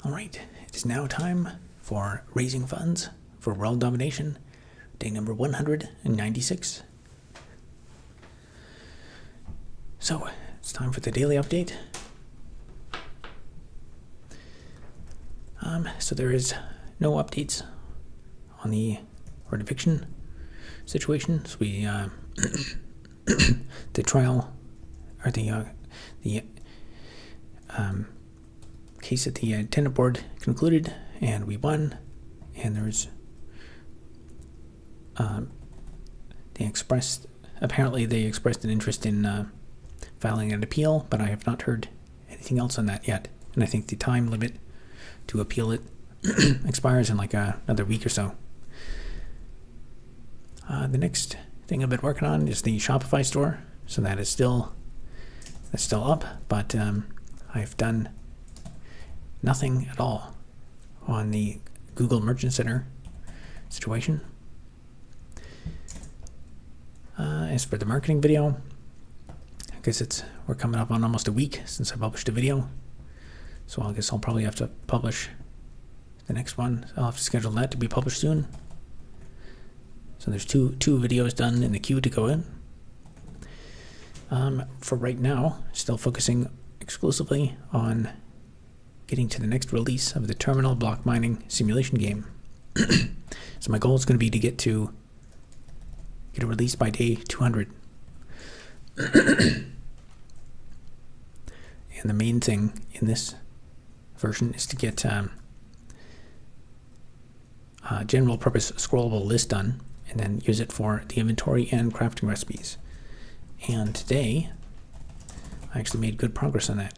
All right, it is now time for raising funds for World Domination, day number 196. So, it's time for the daily update. So there is no updates on the Red Eviction situation. So we, the trial, or the case at the tenant board concluded, and we won. And there's apparently they expressed an interest in filing an appeal, but I have not heard anything else on that yet. And I think the time limit to appeal it expires in like another week or so. The next thing I've been working on is the Shopify Store. So that's still up, but I've done nothing at all on the Google Merchant Center situation. As for the marketing video, I guess we're coming up on almost a week since I published a video. So I guess I'll probably have to publish the next one. I'll have to schedule that to be published soon. So there's two videos done in the queue to go in. For right now, still focusing exclusively on getting to the next release of the terminal block mining simulation game. So my goal is going to be to get a release by day 200. And the main thing in this version is to get general purpose scrollable list done, and then use it for the inventory and crafting recipes. And today, I actually made good progress on that.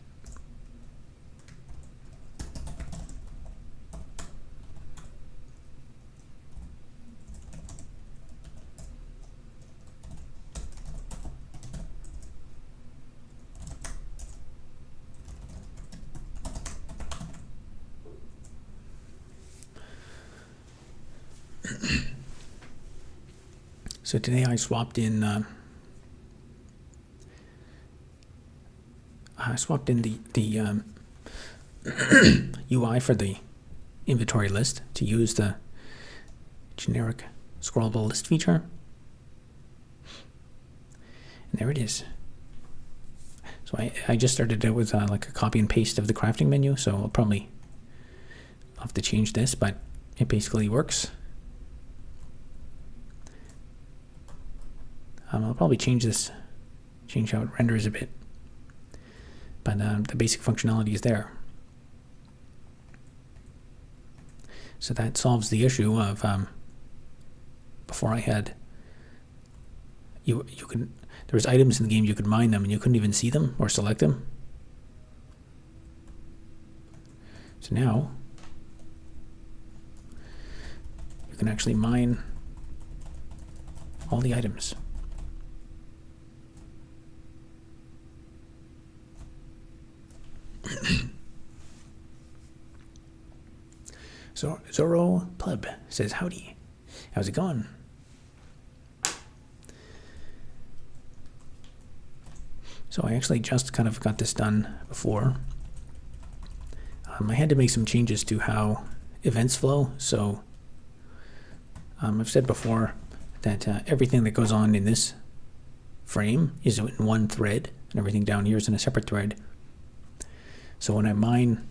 So today I swapped in the UI for the inventory list to use the generic scrollable list feature. And there it is. So I just started it with like a copy and paste of the crafting menu, so I'll probably have to change this, but it basically works. I'll probably change how it renders a bit, but the basic functionality is there. So that solves the issue of before I had there was items in the game, you could mine them and you couldn't even see them or select them. So now you can actually mine all the items. So Zorro Pleb says, howdy, how's it going? So I actually just kind of got this done before. I had to make some changes to how events flow. So I've said before that everything that goes on in this frame is in one thread, and everything down here is in a separate thread. So when I mine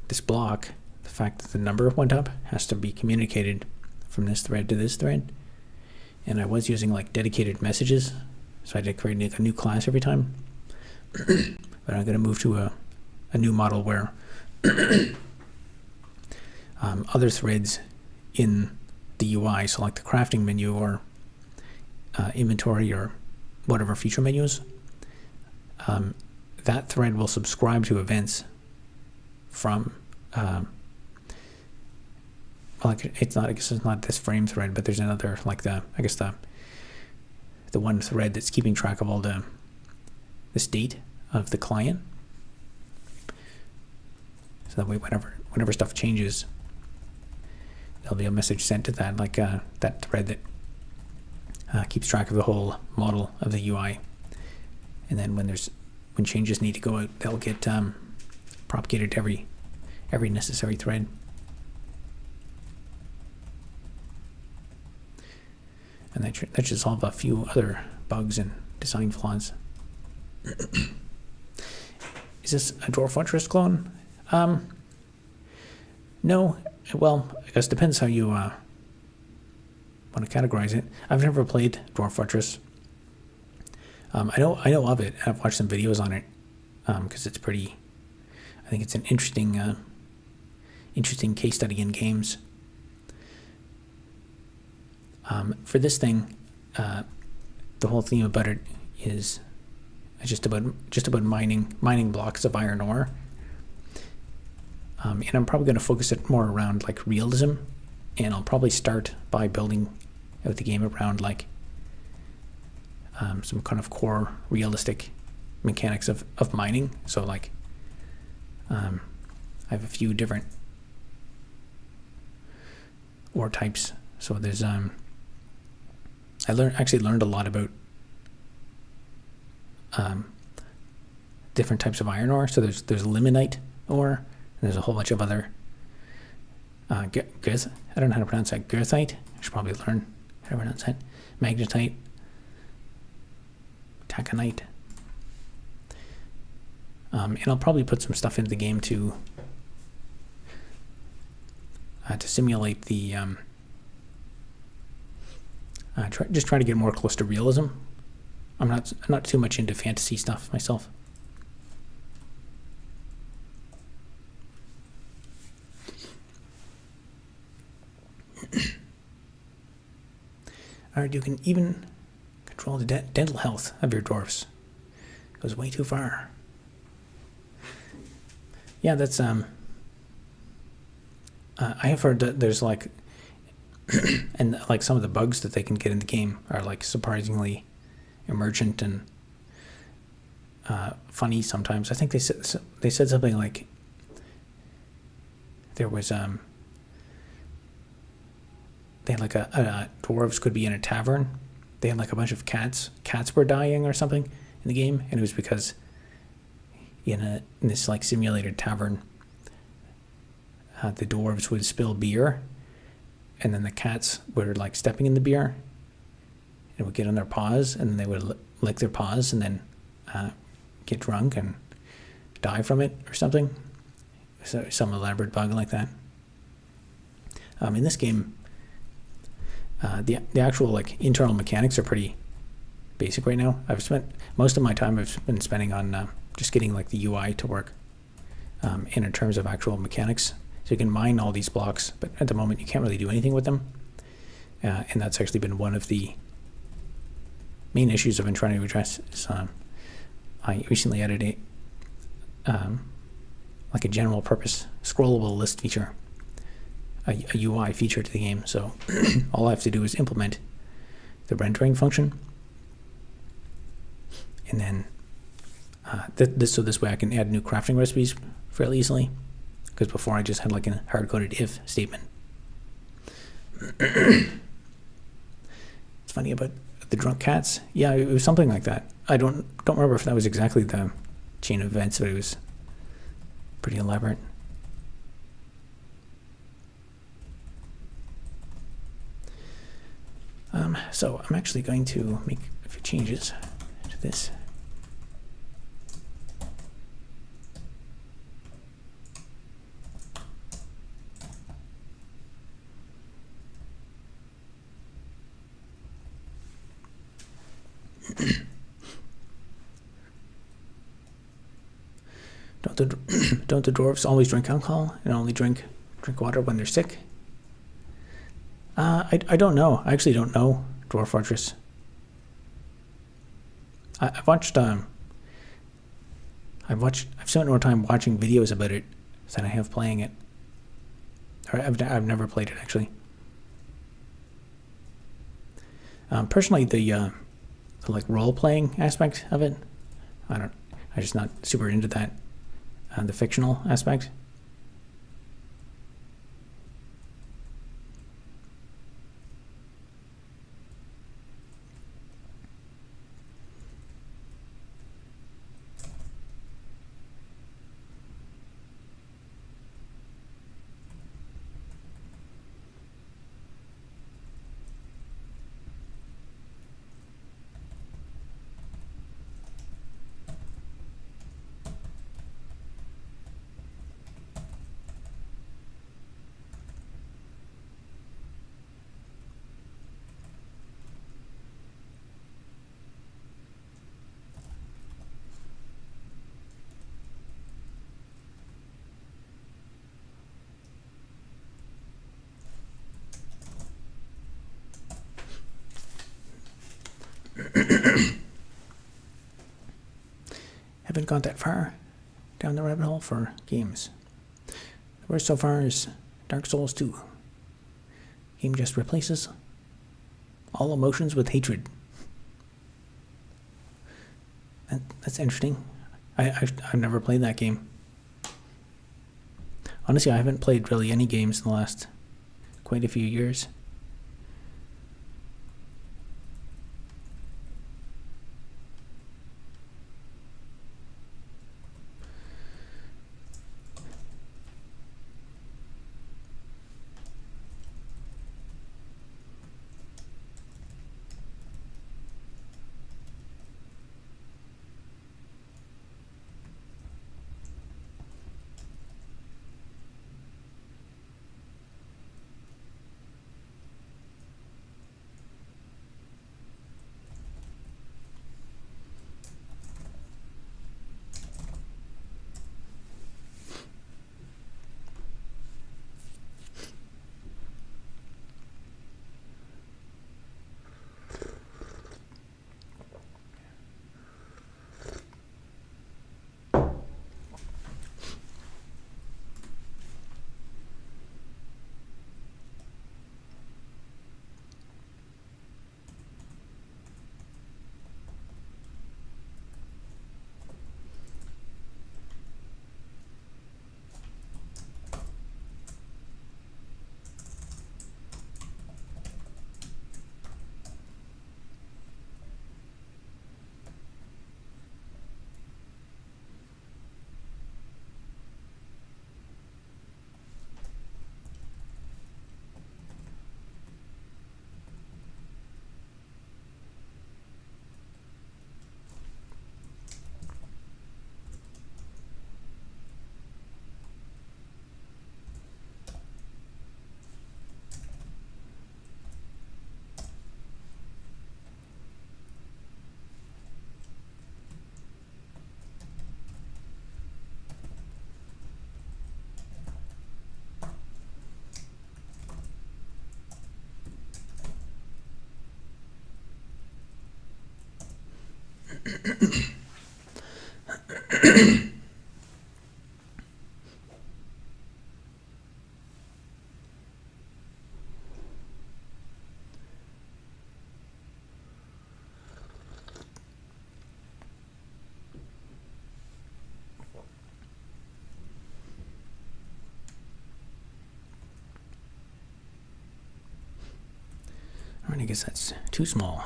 this block, the fact that the number went up has to be communicated from this thread to this thread. And I was using like dedicated messages, so I had to create a new class every time. But I'm going to move to a new model where other threads in the UI, so like the crafting menu or inventory or whatever feature menus, that thread will subscribe to events from it's not this frame thread, but there's another, like the one thread that's keeping track of all the state of the client. So that way whenever stuff changes, there'll be a message sent to that, like that thread that keeps track of the whole model of the UI. And then when changes need to go out, they'll get propagated to every every necessary thread. And that should solve a few other bugs and design flaws. Is this a Dwarf Fortress clone? No. Well, I guess it depends how you want to categorize it. I've never played Dwarf Fortress. I know of it. I've watched some videos on it because it's pretty. I think it's an interesting case study in games. For this thing, the whole theme about it is just about mining blocks of iron ore. And I'm probably going to focus it more around like realism, and I'll probably start by building out the game around like some kind of core realistic mechanics of mining. So like I have a few different ore types. So there's I actually learned a lot about different types of iron ore. So there's limonite ore, and there's a whole bunch of other I don't know how to pronounce that. Goethite. I should probably learn how to pronounce that. Magnetite, taconite. And I'll probably put some stuff into the game to simulate the try to get more close to realism. I'm not too much into fantasy stuff myself. Alright, you can even control the dental health of your dwarfs. Goes way too far. Yeah, that's I have heard that there's like and like some of the bugs that they can get in the game are like surprisingly emergent and funny sometimes. I think they said something like there was they had like a dwarves could be in a tavern. They had like a bunch of cats. Cats were dying or something in the game, and it was because in this like simulated tavern, the dwarves would spill beer, and then the cats were like stepping in the beer, and would get on their paws, and then they would lick their paws, and then get drunk and die from it or something. So some elaborate bug like that. In this game, the actual like internal mechanics are pretty basic right now. I've spent most of my time I've been spending on just getting like the UI to work, and in terms of actual mechanics. So you can mine all these blocks, but at the moment you can't really do anything with them. And that's actually been one of the main issues I've been trying to address. Is, I recently added like a general purpose scrollable list feature, a UI feature to the game. So all I have to do is implement the rendering function, and then so this way I can add new crafting recipes fairly easily, because before I just had like a hard-coded if statement. It's funny about the drunk cats. Yeah, it was something like that. I don't remember if that was exactly the chain of events, but it was pretty elaborate. So I'm actually going to make a few changes to this. Don't the dwarves always drink alcohol and only drink water when they're sick? I don't know. I actually don't know Dwarf Fortress. I've spent more time watching videos about it than I have playing it. Or I've never played it actually. Personally, the like role playing aspect of it, I'm just not super into that. The fictional aspect. haven't gone that far down the rabbit hole for games. The worst so far is Dark Souls 2. Game just replaces all emotions with hatred. That's interesting. I've never played that game. Honestly, I haven't played really any games in the last quite a few years. Alright, I guess that's too small.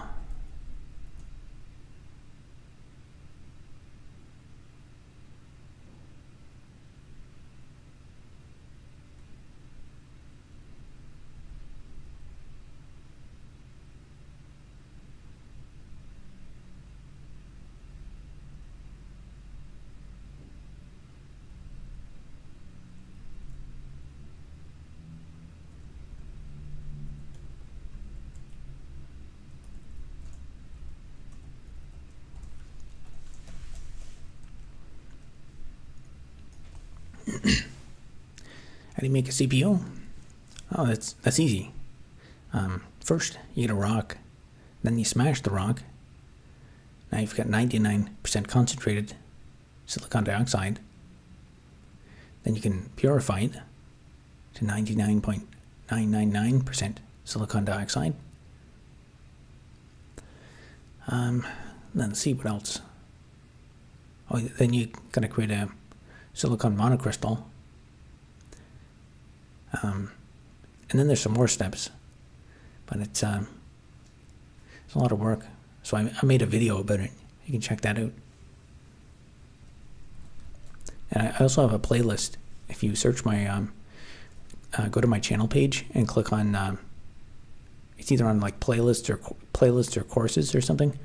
How do you make a CPU? Oh, that's easy. First, you get a rock, then you smash the rock. Now you've got 99% concentrated silicon dioxide. Then you can purify it to 99.999% silicon dioxide. Let's see what else. Oh, then you gotta create a silicon monocrystal. And then there's some more steps, but it's a lot of work. So I made a video about it. You can check that out. And I also have a playlist. If you search my, go to my channel page and click on, it's either on like playlists or courses or something.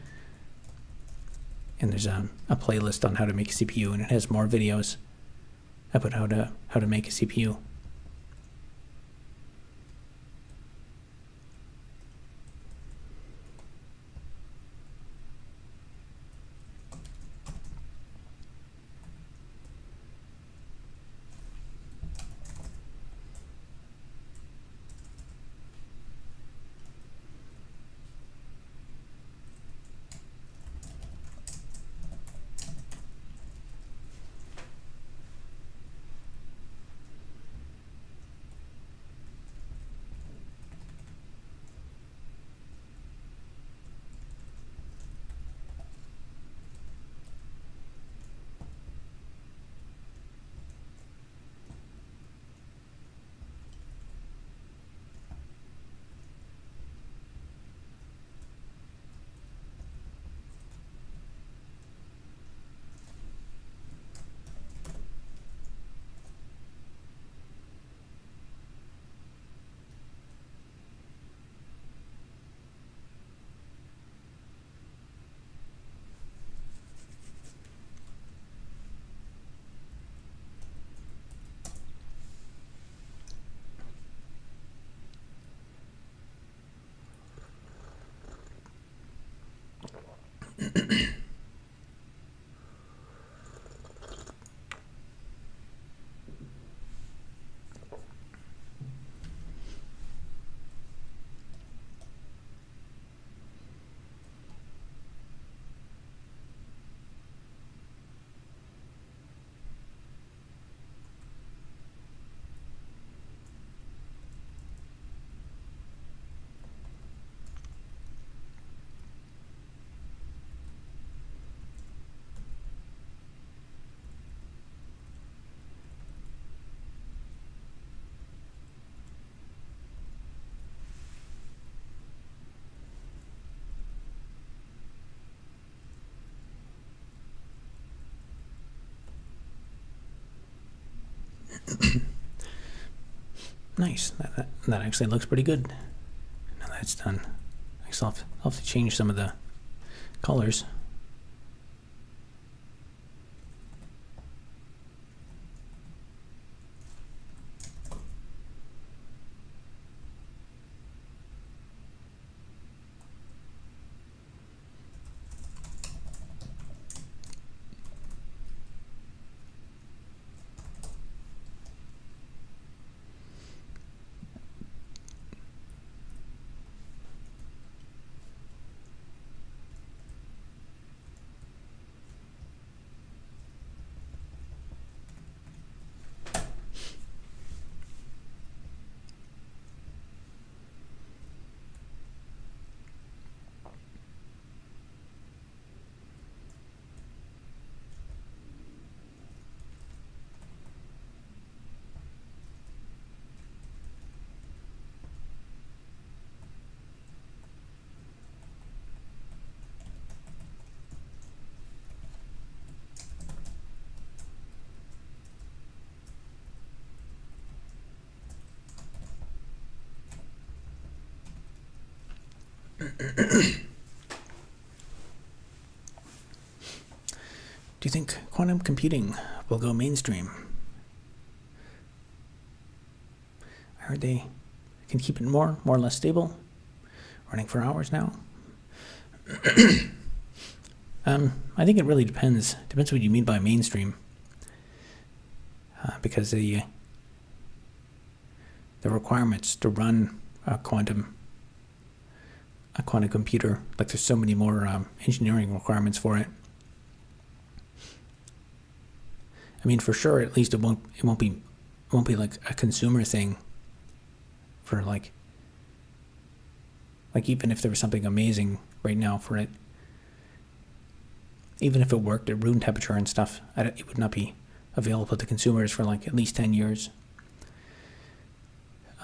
And there's a playlist on how to make a CPU, and it has more videos about how to make a CPU. Nice. That actually looks pretty good. Now that's done. I'll have to change some of the colors. Do you think quantum computing will go mainstream? I heard they can keep it more or less stable, running for hours now. I think it really depends. Depends what you mean by mainstream, because the requirements to run a quantum computer, like there's so many more engineering requirements for it. I mean, for sure, at least it won't be like a consumer thing. For like even if there was something amazing right now for it, even if it worked at room temperature and stuff, it would not be available to consumers for like at least 10 years.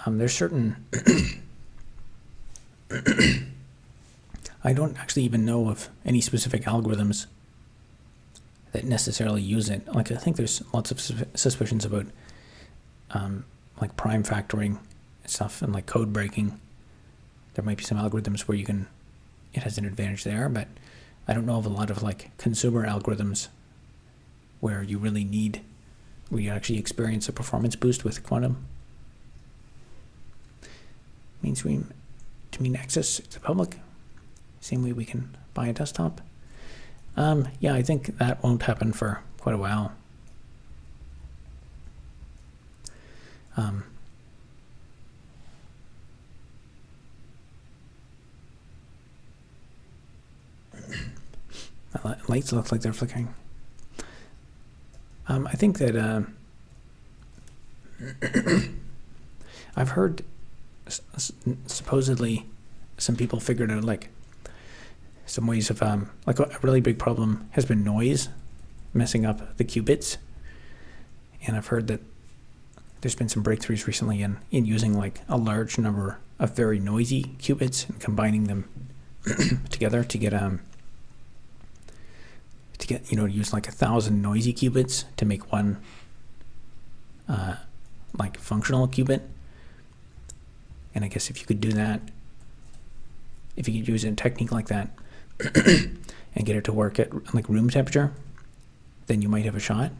There's certain I don't actually even know of any specific algorithms that necessarily use it. Like, I think there's lots of suspicions about like prime factoring and stuff, and like code breaking. There might be some algorithms where it has an advantage there, but I don't know of a lot of like consumer algorithms where you actually experience a performance boost with quantum. Mainstream to mean access to the public, same way we can buy a desktop. Yeah, I think that won't happen for quite a while. Lights look like they're flickering. I think that I've heard supposedly some people figured out like some ways of like a really big problem has been noise messing up the qubits, and I've heard that there's been some breakthroughs recently in using like a large number of very noisy qubits and combining them together to get use like 1,000 noisy qubits to make one like functional qubit. And I guess if you could do that, if you could use a technique like that and get it to work at like room temperature, then you might have a shot.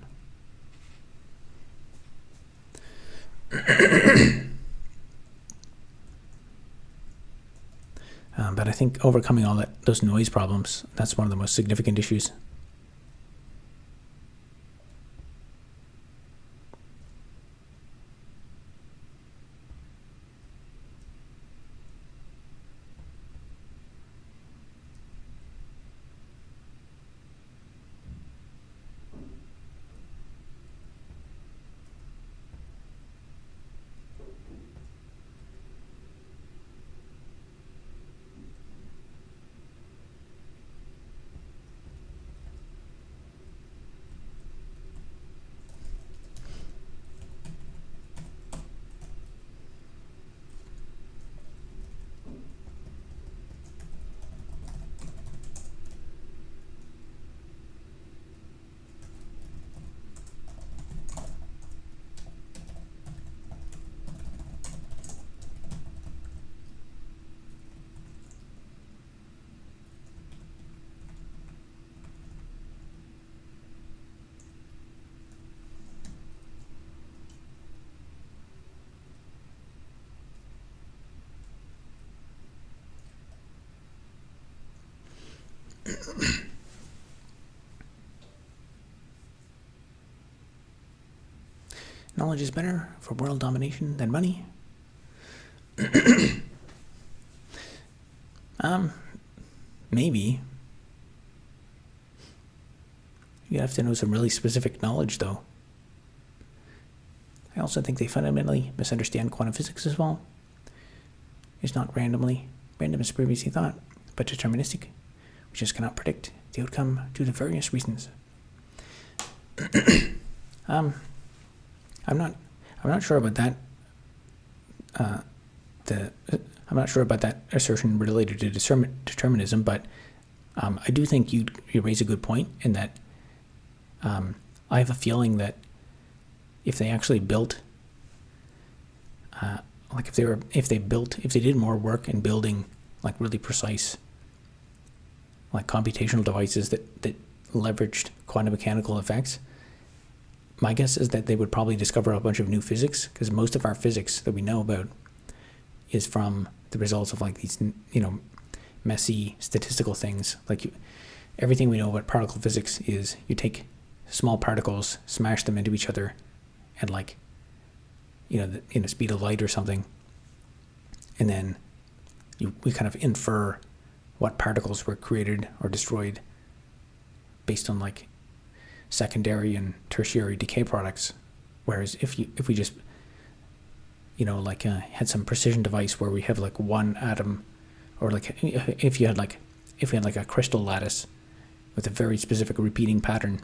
But I think overcoming all those noise problems, that's one of the most significant issues. Knowledge is better for world domination than money. Maybe. You have to know some really specific knowledge, though. I also think they fundamentally misunderstand quantum physics as well. It's not random as previously thought, but deterministic. We just cannot predict the outcome due to various reasons. I'm not sure about that. I'm not sure about that assertion related to determinism, but I do think you raise a good point in that I have a feeling that if they actually built, if they did more work in building like really precise, like computational devices that leveraged quantum mechanical effects, my guess is that they would probably discover a bunch of new physics, because most of our physics that we know about is from the results of like these, messy statistical things. Like everything we know about particle physics is you take small particles, smash them into each other at like, the speed of light or something, and then we kind of infer what particles were created or destroyed based on like secondary and tertiary decay products. Whereas if we just had some precision device where we have like one atom, or like if we had like a crystal lattice with a very specific repeating pattern,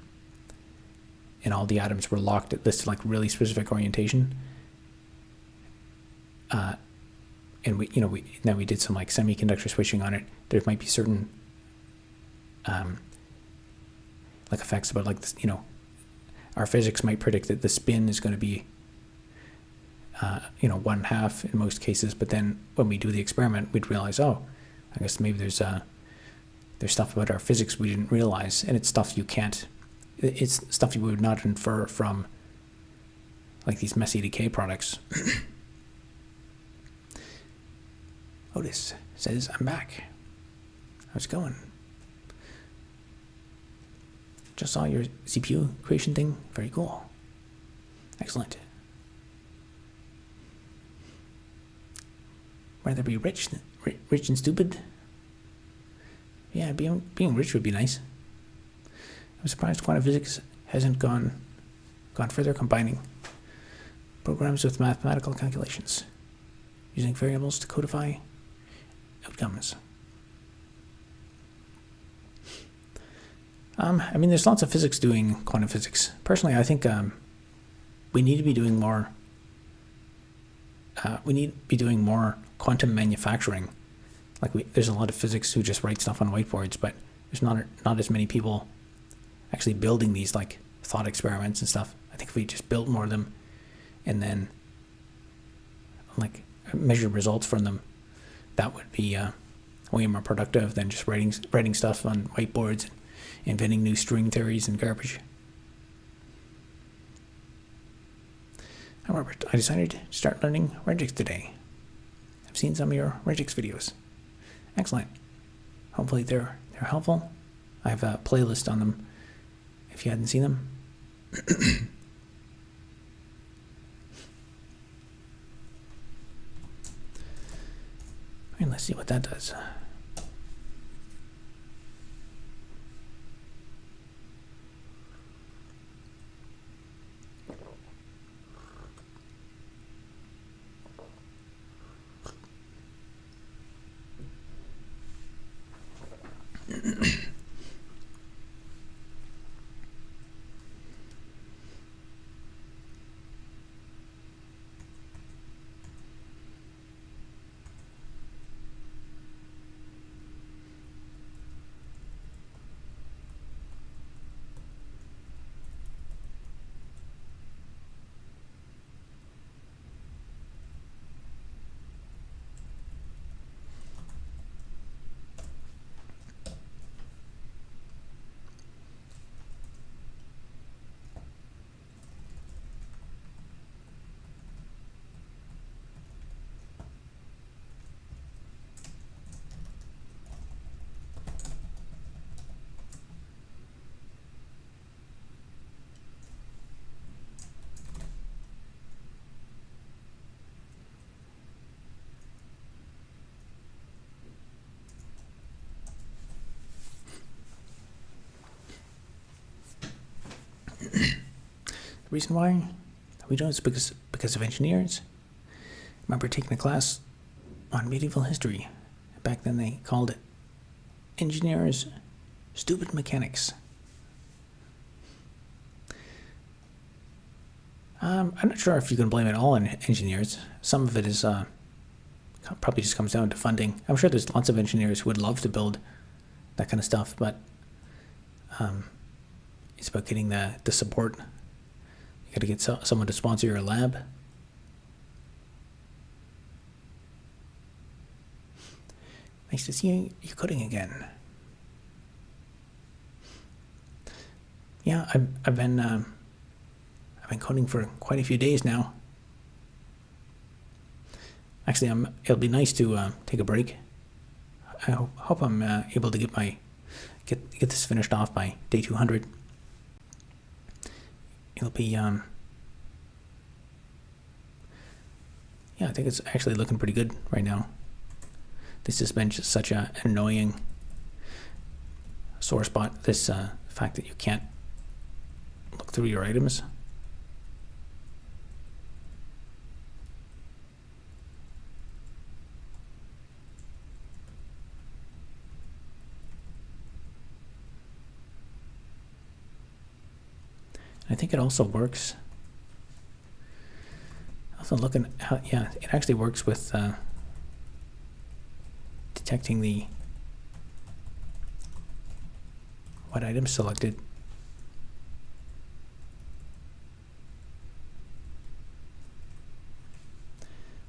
and all the atoms were locked at this like really specific orientation, and we did some like semiconductor switching on it, there might be certain like effects about like this, our physics might predict that the spin is going to be 1/2 in most cases, but then when we do the experiment, we'd realize, I guess maybe there's stuff about our physics we didn't realize, and it's stuff you would not infer from like these messy decay products. Otis says, I'm back. How's it going? Just saw your CPU creation thing. Very cool. Excellent. Rather be rich and stupid. Yeah, being rich would be nice. I'm surprised quantum physics hasn't gone further, combining programs with mathematical calculations, using variables to codify outcomes. There's lots of physics doing quantum physics. Personally, I think we need to be doing more. We need to be doing more quantum manufacturing. There's a lot of physics who just write stuff on whiteboards, but there's not as many people actually building these like thought experiments and stuff. I think if we just built more of them, and then like measure results from them, that would be way more productive than just writing stuff on whiteboards and inventing new string theories and garbage. Hi Robert, I decided to start learning regex today. I've seen some of your regex videos. Excellent. Hopefully they're helpful. I have a playlist on them if you hadn't seen them. And let's see what that does. reason why we do it is because of engineers. I remember taking a class on medieval history. Back then they called it engineers, stupid mechanics. I'm not sure if you can blame it all on engineers. Some of it is probably just comes down to funding. I'm sure there's lots of engineers who would love to build that kind of stuff, but it's about getting the support. You got to get someone to sponsor your lab. Nice to see you coding again. Yeah, I've been coding for quite a few days now. Actually, it'll be nice to take a break. I hope I'm able to get this finished off by day 200. It'll be yeah, I think it's actually looking pretty good right now. This has been just such an annoying sore spot. This fact that you can't look through your items. I think it also works. Also looking how, yeah, it actually works with detecting what items selected.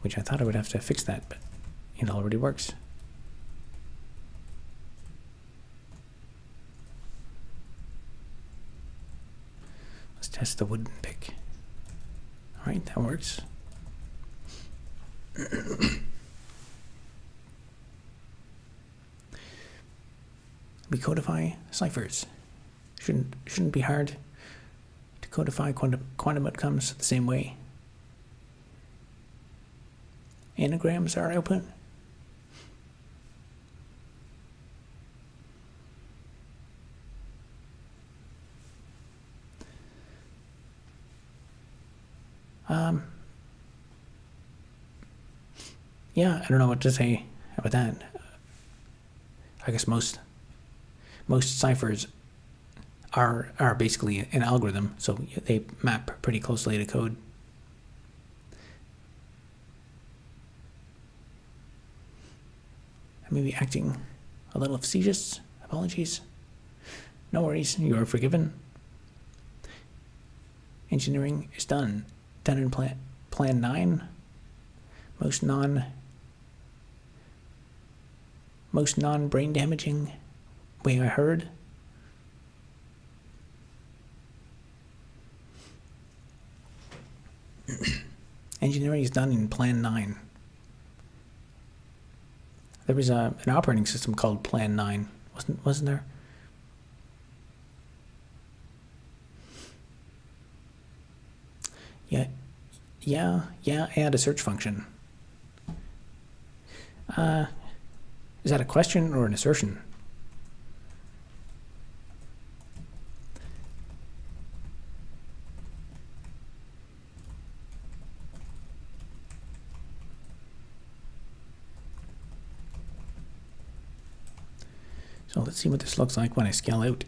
Which I thought I would have to fix that, but it already works. Let's test the wooden pick. All right, that works. We codify ciphers. Shouldn't be hard to codify quantum outcomes the same way. Anagrams are open. Yeah, I don't know what to say about that. I guess most ciphers are basically an algorithm, so they map pretty closely to code. I may be acting a little facetious. Apologies. No worries, you are forgiven. Engineering is done. Done in plan 9. Most non-brain damaging way I heard. Engineering is done in plan 9. There was an operating system called Plan 9, wasn't there? Yeah, add a search function. Is that a question or an assertion? So let's see what this looks like when I scale out.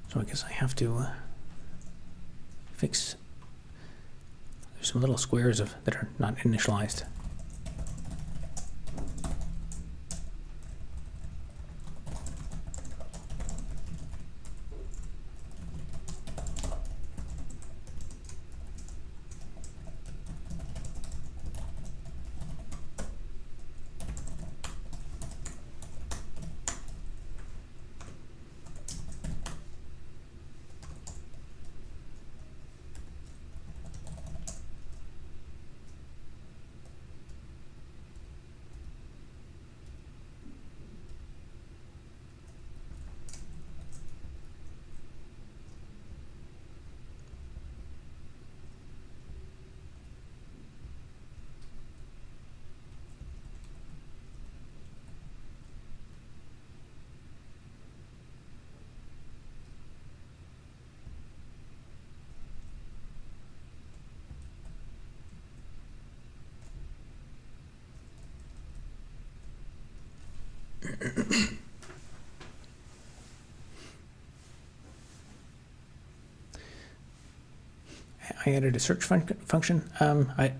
So I guess I have to fix. There's some little squares that are not initialized. I added a search function. I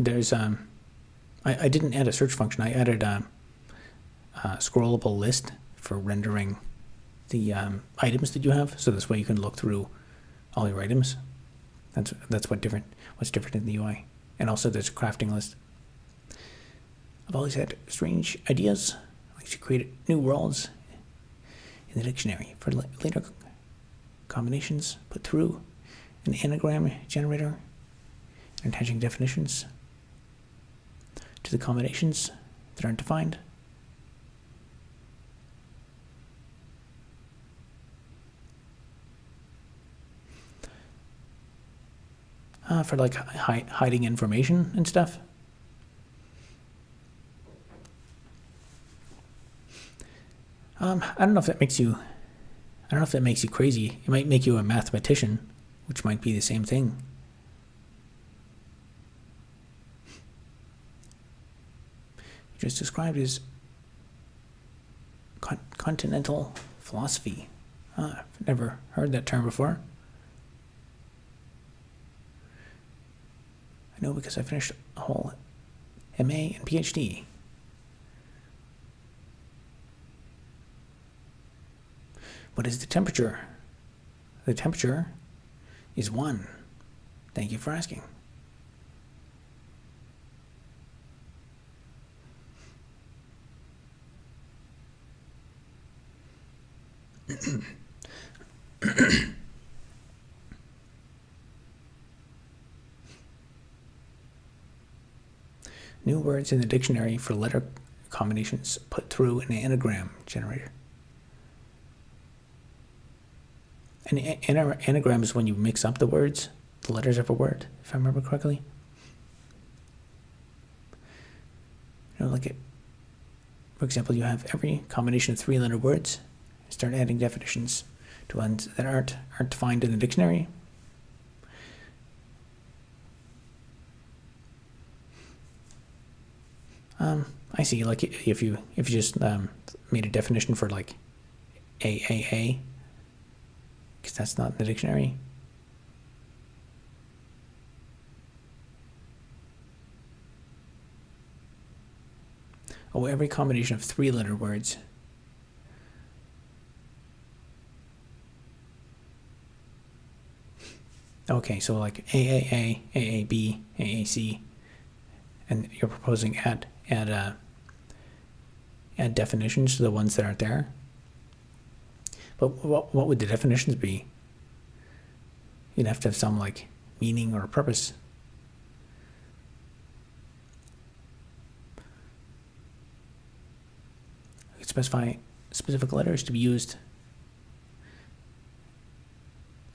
didn't add a search function. I added a scrollable list for rendering the items that you have, so this way you can look through all your items. That's what's different in the UI. And also there's a crafting list. I've always had strange ideas. I like to create new worlds in the dictionary for later combinations, put through an anagram generator, and attaching definitions to the combinations that aren't defined. For like hiding information and stuff. I don't know if that makes you crazy. It might make you a mathematician, which might be the same thing. Just described as continental philosophy. I've never heard that term before. I know because I finished a whole MA and PhD. What is the temperature? The temperature is 1. Thank you for asking. New words in the dictionary for letter combinations put through an anagram generator. An anagram is when you mix up the words, the letters of a word, if I remember correctly. For example, you have every combination of 3-letter words. Start adding definitions to ones that aren't defined in the dictionary. I see. Like if you just made a definition for like AAA, because that's not in the dictionary. Oh, every combination of 3-letter words. Okay, so like AAA, AAB, AAC, and you're proposing add definitions to the ones that aren't there. But what would the definitions be? You'd have to have some like meaning or purpose. You could specify specific letters to be used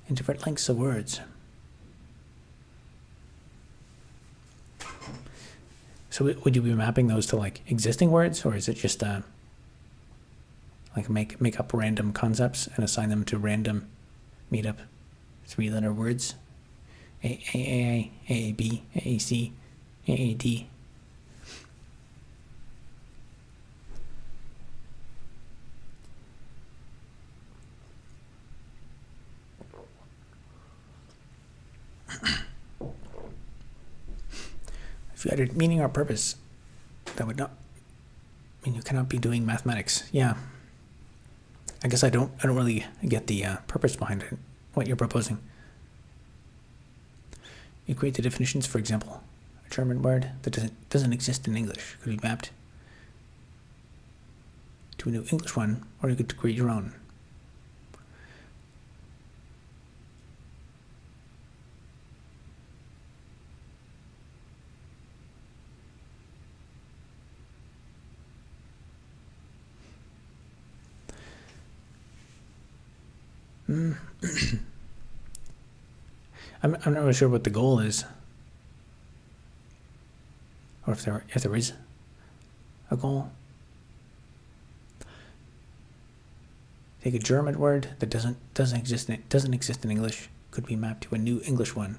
in different lengths of words. So would you be mapping those to like existing words, or is it just like make up random concepts and assign them to random made up 3-letter words? AAA, AAB, AAC, AAD. If you added meaning or purpose, that would not mean you cannot be doing mathematics. Yeah. I guess I don't really get the purpose behind it, what you're proposing. You create the definitions, for example, a German word that doesn't exist in English could be mapped to a new English one, or you could create your own. I'm not really sure what the goal is, or if there is a goal. Take a German word that doesn't exist in English, could be mapped to a new English one.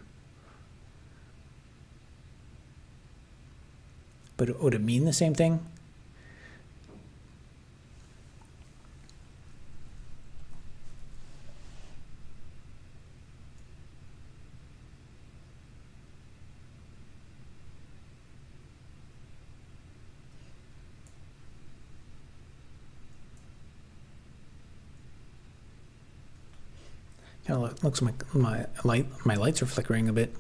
But would it mean the same thing? It looks like my lights are flickering a bit.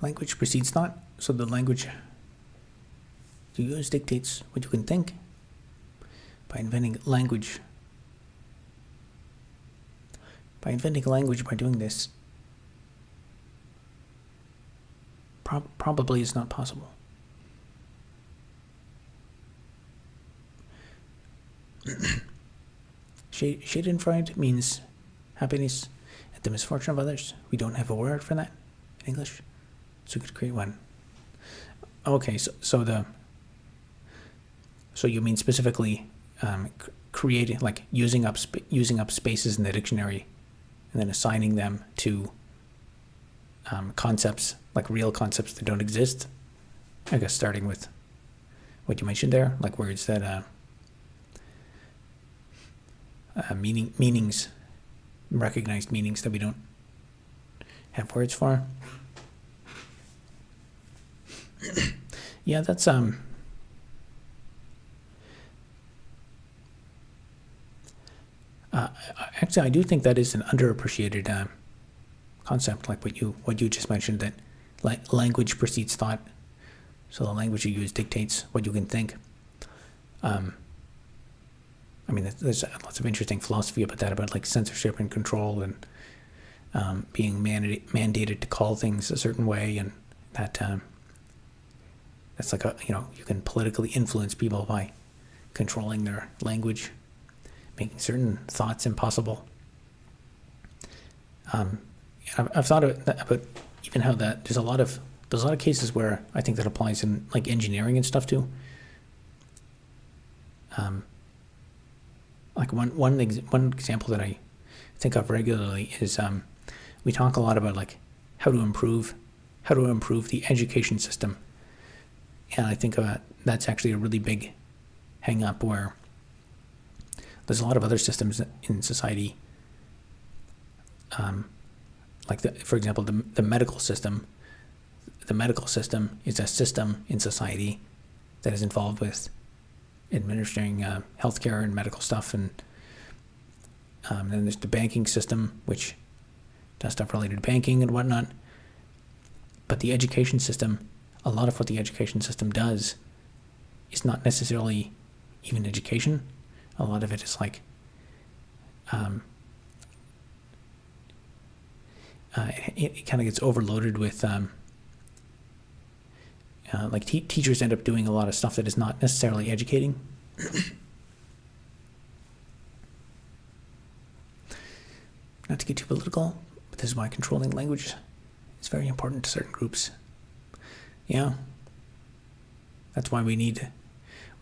Language precedes thought, so the language you use dictates what you can think. By inventing language, by doing this, probably is not possible. Schadenfreude means happiness at the misfortune of others. We don't have a word for that in English, so we could create one. Okay, so you mean specifically creating, like using up spaces in the dictionary and then assigning them to concepts, like real concepts that don't exist. I guess starting with what you mentioned there, like words that meanings, recognized meanings that we don't have words for. Yeah, that's actually, I do think that is an underappreciated concept, like what you just mentioned, that language precedes thought. So the language you use dictates what you can think. I mean, there's lots of interesting philosophy about that, about like censorship and control and being mandated to call things a certain way, and that's like you can politically influence people by controlling their language, making certain thoughts impossible. I've thought about even how that there's a lot of cases where I think that applies in like engineering and stuff too. Like one example that I think of regularly is we talk a lot about like how to improve the education system, and I think that's actually a really big hang up, where there's a lot of other systems in society, like for example the medical system. The medical system is a system in society that is involved with administering healthcare and medical stuff, and then there's the banking system, which does stuff related to banking and whatnot. But the education system, a lot of what the education system does is not necessarily even education. A lot of it is like it kind of gets overloaded with like teachers end up doing a lot of stuff that is not necessarily educating. Not to get too political, but this is why controlling language is very important to certain groups. Yeah, that's why we need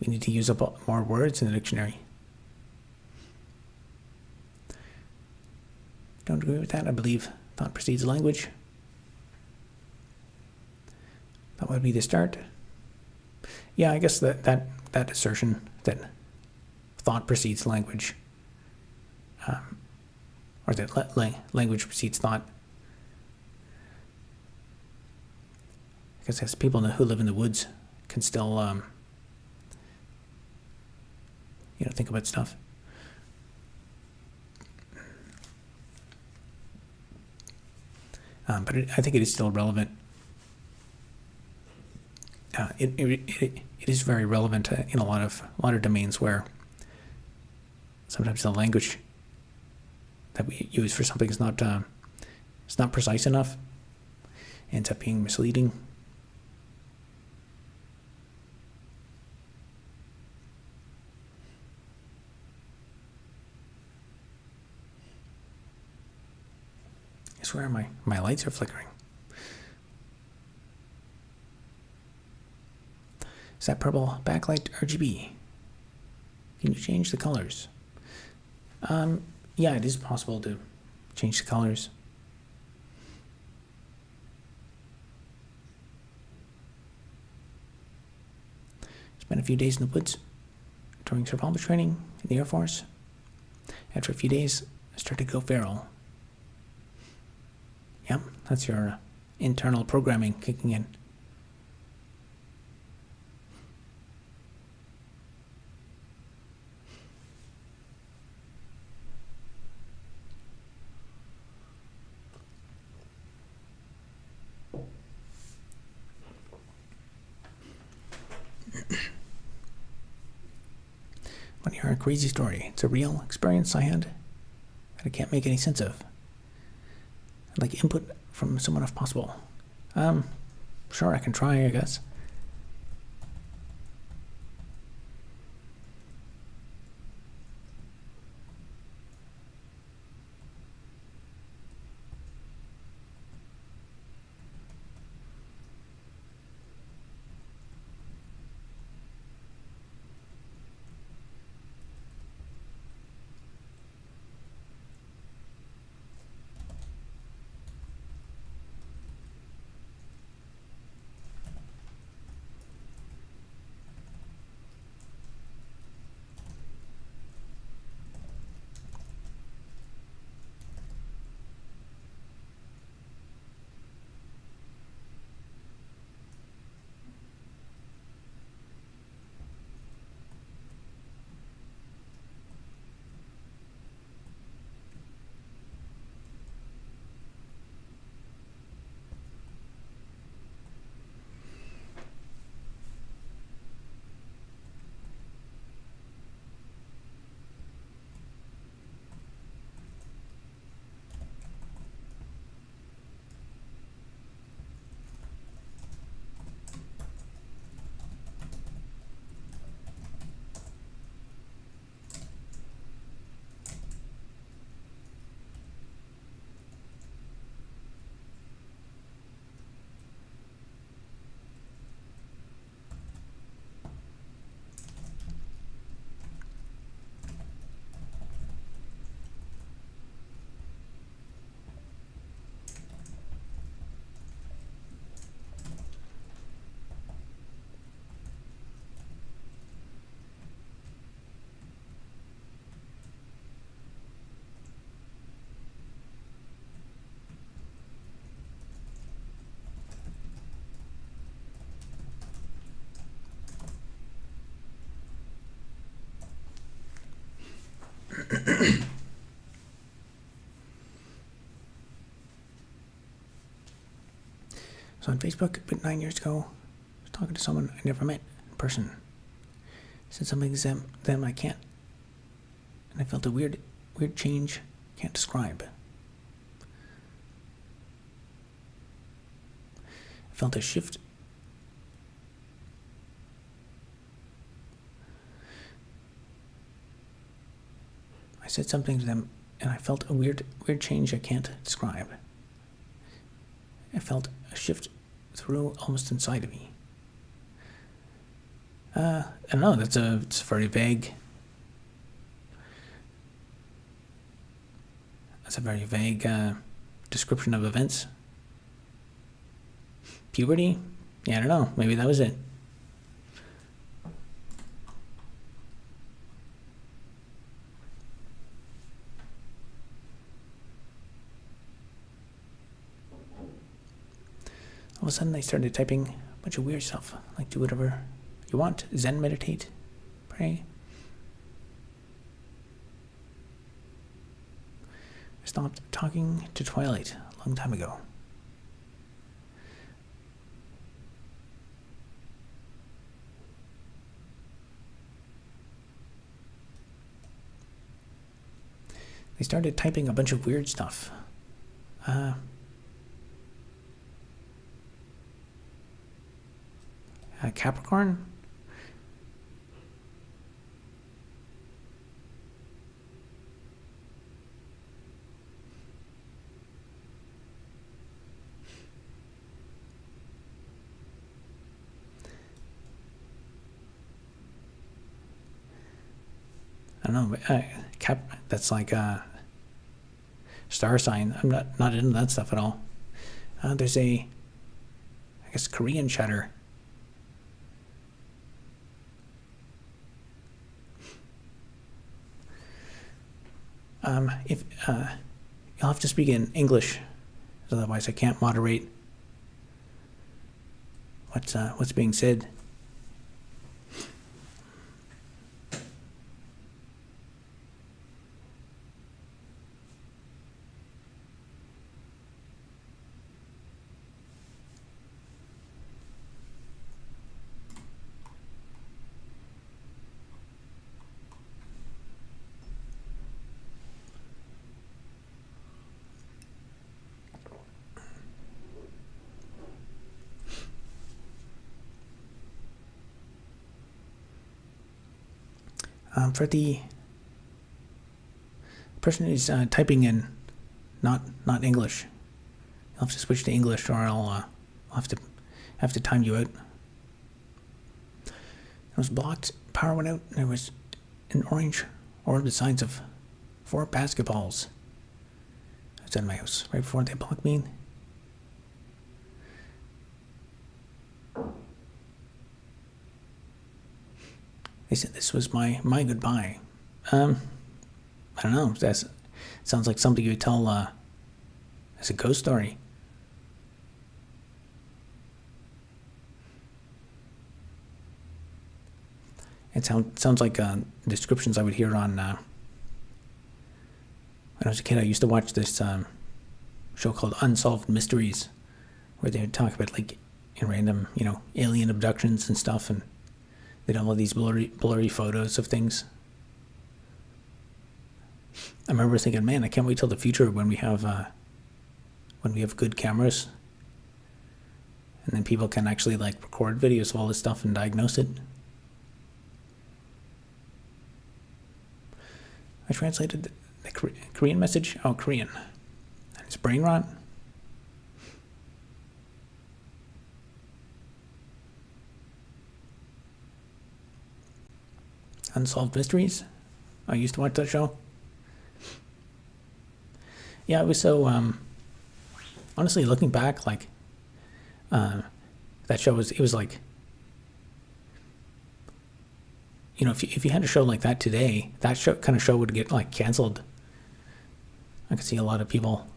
to use up more words in the dictionary. Don't agree with that. I believe thought precedes language. That would be the start. Yeah, I guess that assertion that thought precedes language, or that language precedes thought. I guess as people who live in the woods can still, think about stuff. But I think it is still relevant. It is very relevant in a lot of domains where sometimes the language that we use for something is not it's not precise enough, ends up being misleading. I swear my lights are flickering. Is that purple backlight RGB? Can you change the colors? Yeah, it is possible to change the colors. Spent a few days in the woods during survival training in the Air Force. After a few days, I started to go feral. Yep, that's your internal programming kicking in. Want to hear a crazy story? It's a real experience I had that I can't make any sense of. I'd like input from someone if possible. Sure, I can try, I guess. So on Facebook, about 9 years ago, I was talking to someone I never met in person. Said something to them I can't. And I felt a weird change, can't describe. I felt a shift. I said something to them and I felt a weird change I can't describe. I felt a shift through almost inside of me. I don't know, it's very vague. That's a very vague description of events. Puberty? Yeah, I don't know, maybe that was it. All of a sudden I started typing a bunch of weird stuff, like do whatever you want, Zen meditate, pray. I stopped talking to Twilight a long time ago. they started typing a bunch of weird stuff. Capricorn? I don't know. That's like a star sign. I'm not into that stuff at all. There's I guess, Korean chatter. If you'll have to speak in English, otherwise I can't moderate what's being said. For the person who's typing in not English, you'll have to switch to English, or I'll have to time you out. It was blocked. Power went out. There was an orange orb the size of 4 basketballs outside my house right before they blocked me. They said this was my goodbye. I don't know. That sounds like something you would tell as a ghost story. It sounds like descriptions I would hear on. When I was a kid, I used to watch this show called Unsolved Mysteries, where they would talk about like random, alien abductions and stuff, and they'd have all these blurry photos of things. I remember thinking, man, I can't wait till the future when we have good cameras, and then people can actually like record videos of all this stuff and diagnose it. I translated the Korean message. Oh, Korean. And it's brain rot. Unsolved Mysteries. I used to watch that show. Yeah, it was so. Honestly, looking back, like that show was. It was like, if you had a show like that today, that kind of show would get like canceled. I could see a lot of people.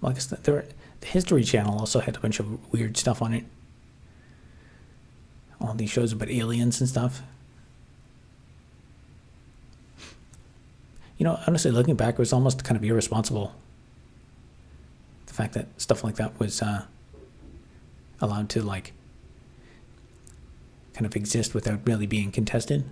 Well, I guess the History Channel also had a bunch of weird stuff on it. All these shows about aliens and stuff. Honestly, looking back, it was almost kind of irresponsible. The fact that stuff like that was allowed to, like, kind of exist without really being contested.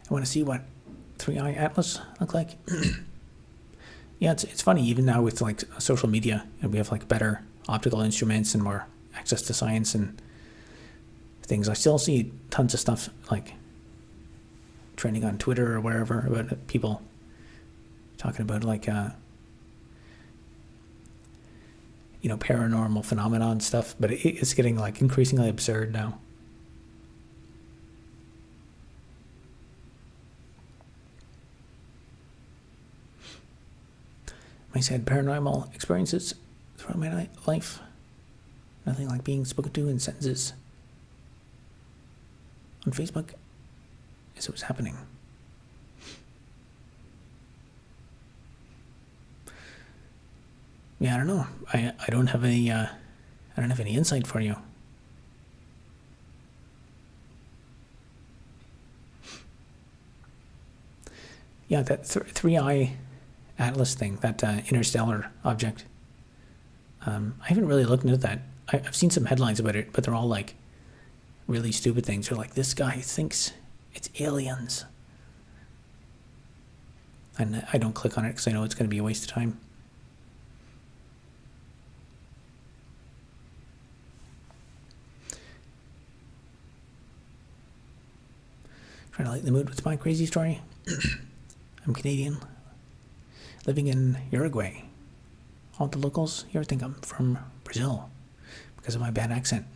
I want to see what 3i Atlas look like. Yeah, it's funny, even now with like social media, and we have like better optical instruments and more access to science and things. I still see tons of stuff like trending on Twitter or wherever about people talking about like paranormal phenomenon stuff, but it's getting like increasingly absurd now. I had paranormal experiences throughout my life. Nothing like being spoken to in sentences on Facebook as it was happening. Yeah, I don't know. I don't have any insight for you. Yeah, that 3i Atlas thing, that interstellar object. I haven't really looked into that. I've seen some headlines about it, but they're all like really stupid things. They're like, this guy thinks it's aliens. And I don't click on it because I know it's going to be a waste of time. Trying to lighten the mood with my crazy story. I'm Canadian, living in Uruguay. All the locals here think I'm from Brazil because of my bad accent.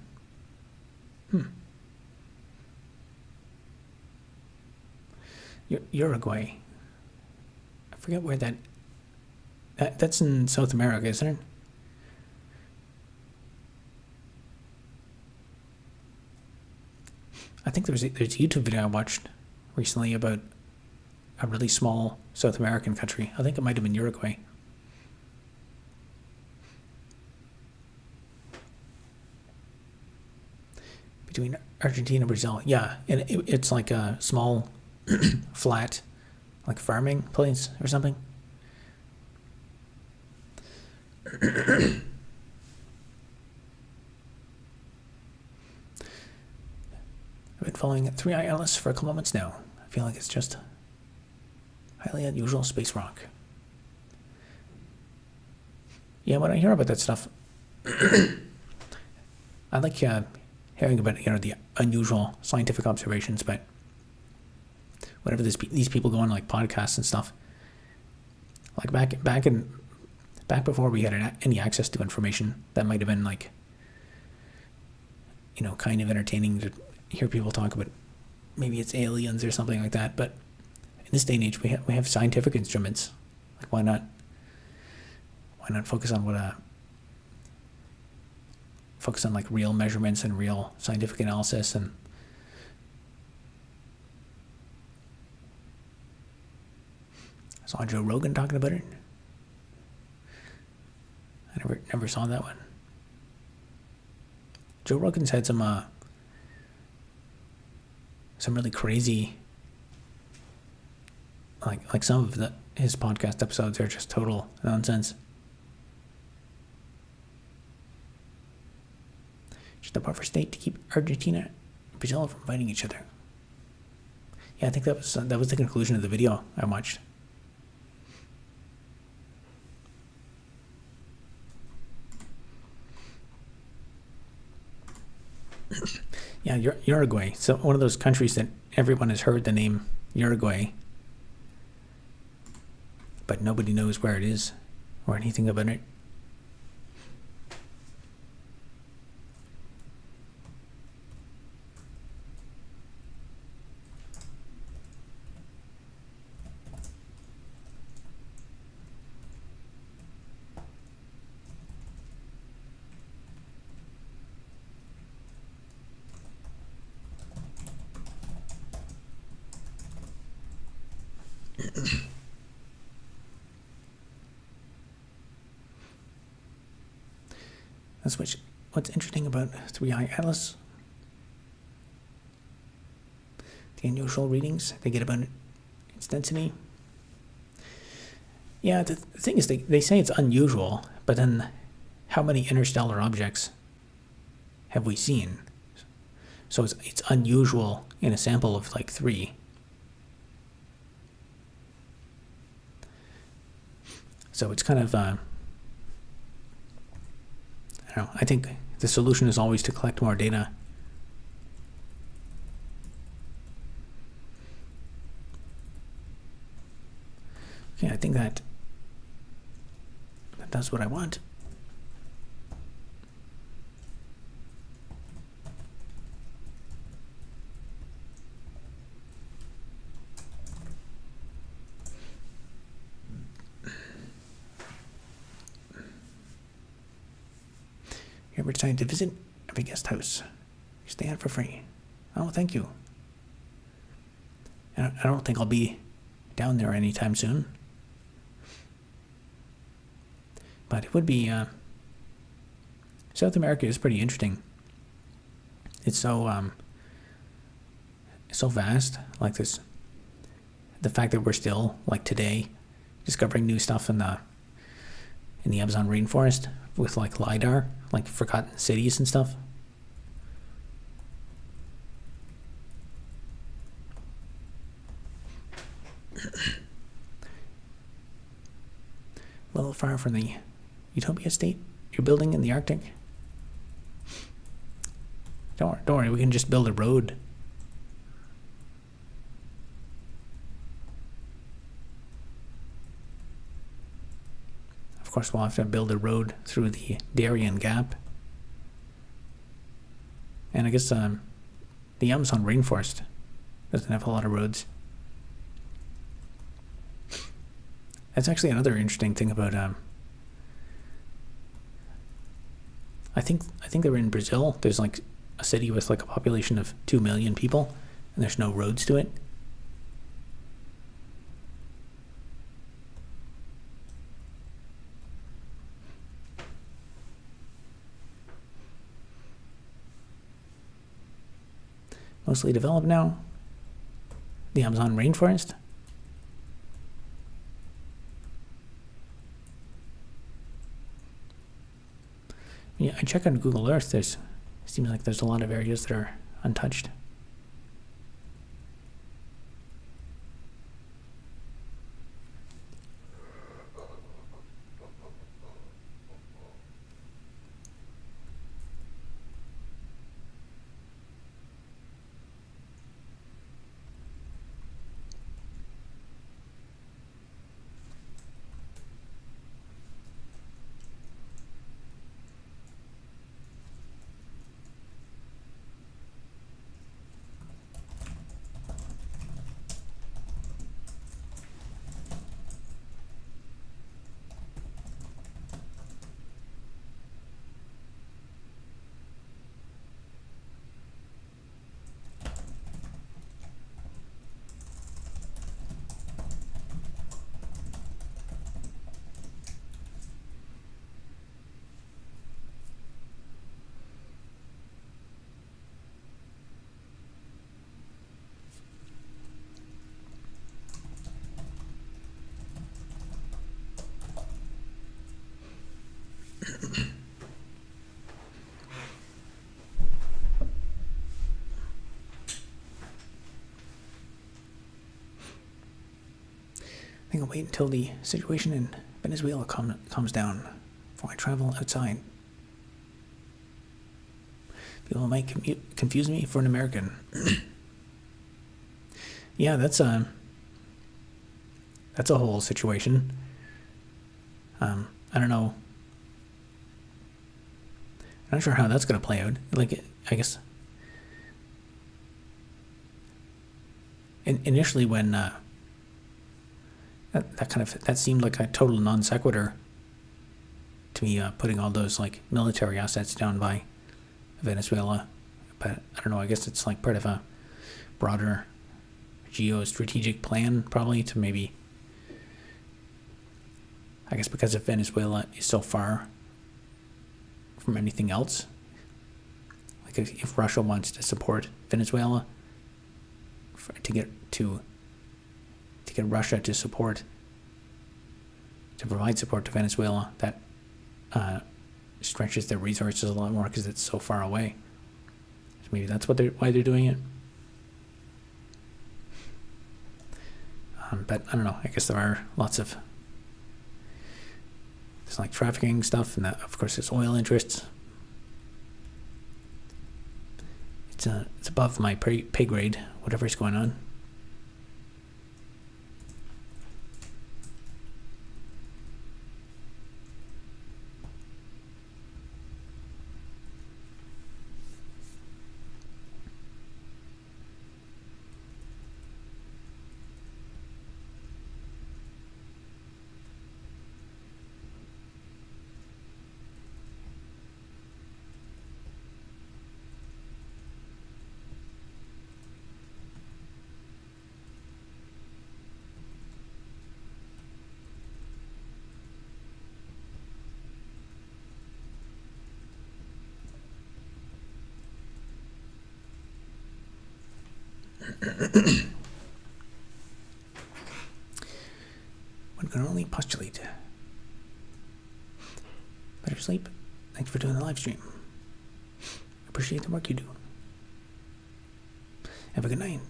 Uruguay. I forget where that's in South America, isn't it? I think there's a YouTube video I watched recently about a really small South American country. I think it might have been Uruguay. Between Argentina and Brazil. Yeah, and it's like a small, flat, like farming place or something. I've been following 3i Atlas for a couple months now. I feel like it's just highly unusual space rock. Yeah, when I hear about that stuff, I like hearing about the unusual scientific observations, but whenever these people go on like podcasts and stuff, like back before we had any access to information, that might have been like, kind of entertaining to hear people talk about maybe it's aliens or something like that. But in this day and age, we have scientific instruments. Like why not focus on focus on like real measurements and real scientific analysis? And I saw Joe Rogan talking about it. I never saw that one. Joe Rogan's had some really crazy, like some of his podcast episodes are just total nonsense. Just a buffer state to keep Argentina and Brazil from fighting each other. Yeah, I think that was the conclusion of the video I watched. Yeah, Uruguay. So one of those countries that everyone has heard the name Uruguay, but nobody knows where it is or anything about it. That's what's interesting about 3i Atlas. The unusual readings they get about its density. Yeah, the thing is, they say it's unusual, but then how many interstellar objects have we seen? So it's unusual in a sample of like 3. So it's kind of, I don't know, I think the solution is always to collect more data. Okay, I think that does what I want. You ever decided to visit every guest house you stay at for free? Oh, thank you. I don't think I'll be down there anytime soon. But it would be, South America is pretty interesting. It's so vast, like this, the fact that we're still, like today, discovering new stuff in the Amazon rainforest with like LiDAR, like forgotten cities and stuff. A little far from the Utopia state you're building in the Arctic. Don't worry, we can just build a road. Of course, we'll have to build a road through the Darien Gap. And I guess the Amazon rainforest doesn't have a lot of roads. That's actually another interesting thing about I think they're in Brazil. There's like a city with like a population of 2 million people, and there's no roads to it. Mostly developed now. The Amazon rainforest. Yeah, I check on Google Earth. Seems like there's a lot of areas that are untouched. I think I'll wait until the situation in Venezuela calms down before I travel outside. People might confuse me for an American. Yeah, that's a whole situation. I don't know. I'm not sure how that's going to play out. Like, I guess initially when that seemed like a total non sequitur to me, putting all those like military assets down by Venezuela. But I don't know. I guess it's like part of a broader geostrategic plan, probably, to maybe. I guess because if Venezuela is so far from anything else, like if Russia wants to support Venezuela, to get Russia to provide support to Venezuela, that stretches their resources a lot more because it's so far away. So maybe that's why they're doing it. But I don't know. I guess there are lots of there's like trafficking stuff, and that, of course, there's oil interests. It's above my pay grade, whatever's going on. One can only postulate. But Better sleep. Thanks for doing the live stream. Appreciate the work you do. Have a good night.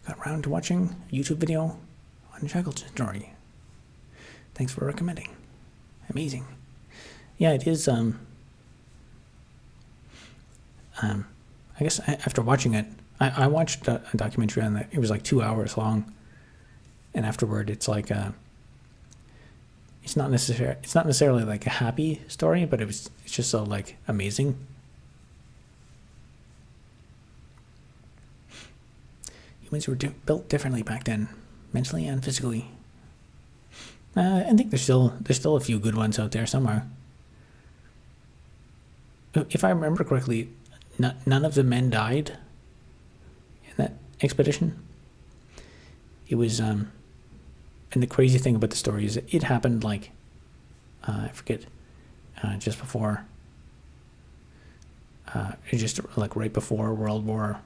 Got around to watching a YouTube video on Shackleton's story. Thanks for recommending. Amazing. Yeah, it is. I guess after watching it, I watched a documentary on that. It was like 2 hours long, and afterward, it's like it's not necessarily like a happy story, but it's just so like amazing. Humans were built differently back then, mentally and physically. I think there's still a few good ones out there somewhere. If I remember correctly, none of the men died in that expedition. It was and the crazy thing about the story is it happened like I forget, just before, just like right before World War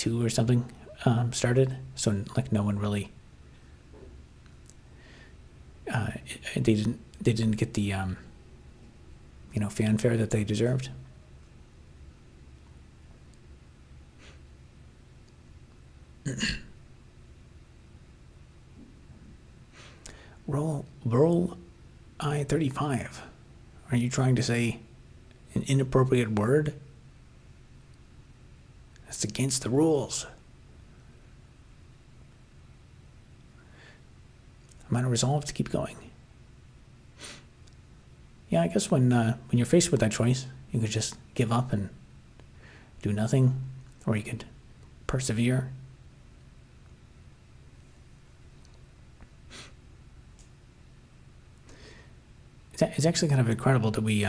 II or something started. So like no one really, they didn't get the fanfare that they deserved. Roll I-35. Are you trying to say an inappropriate word? That's against the rules. I'm on a resolve to keep going. Yeah, I guess when you're faced with that choice, you could just give up and do nothing, or you could persevere. It's actually kind of incredible that we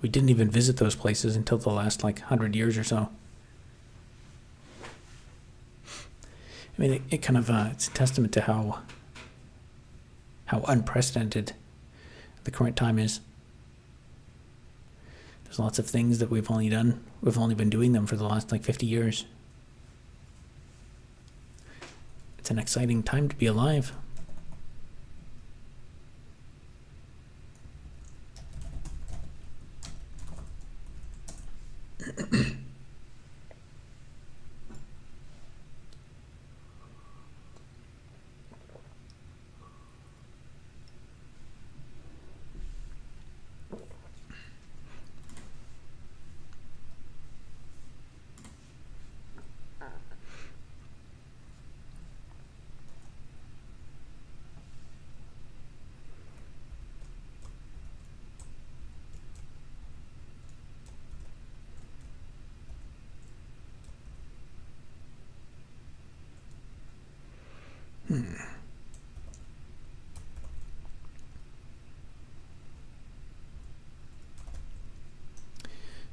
didn't even visit those places until the last like 100 years or so. I mean, it kind of it's a testament to how unprecedented the current time is. There's lots of things that we've only been doing them for the last like 50 years. It's an exciting time to be alive.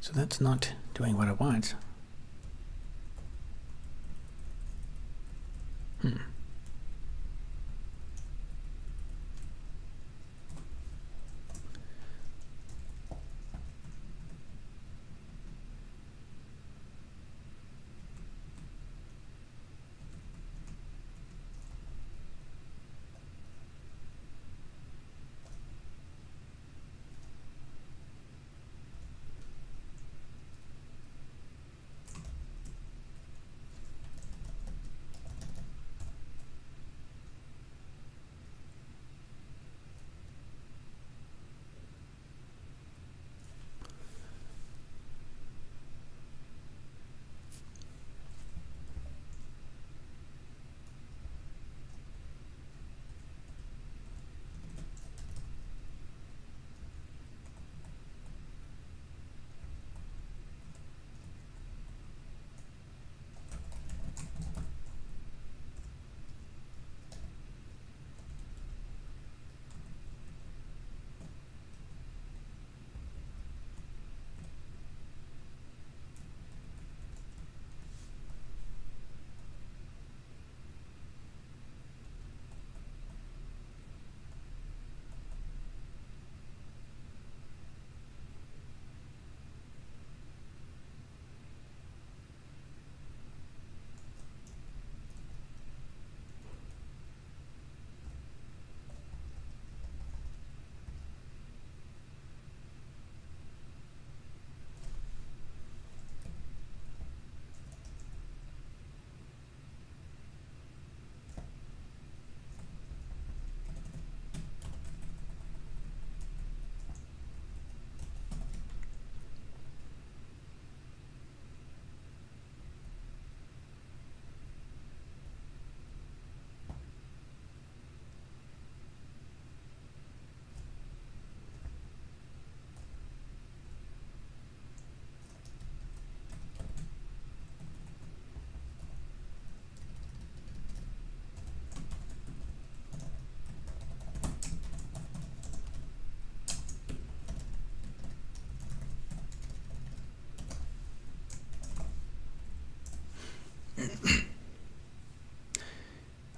So that's not doing what I want.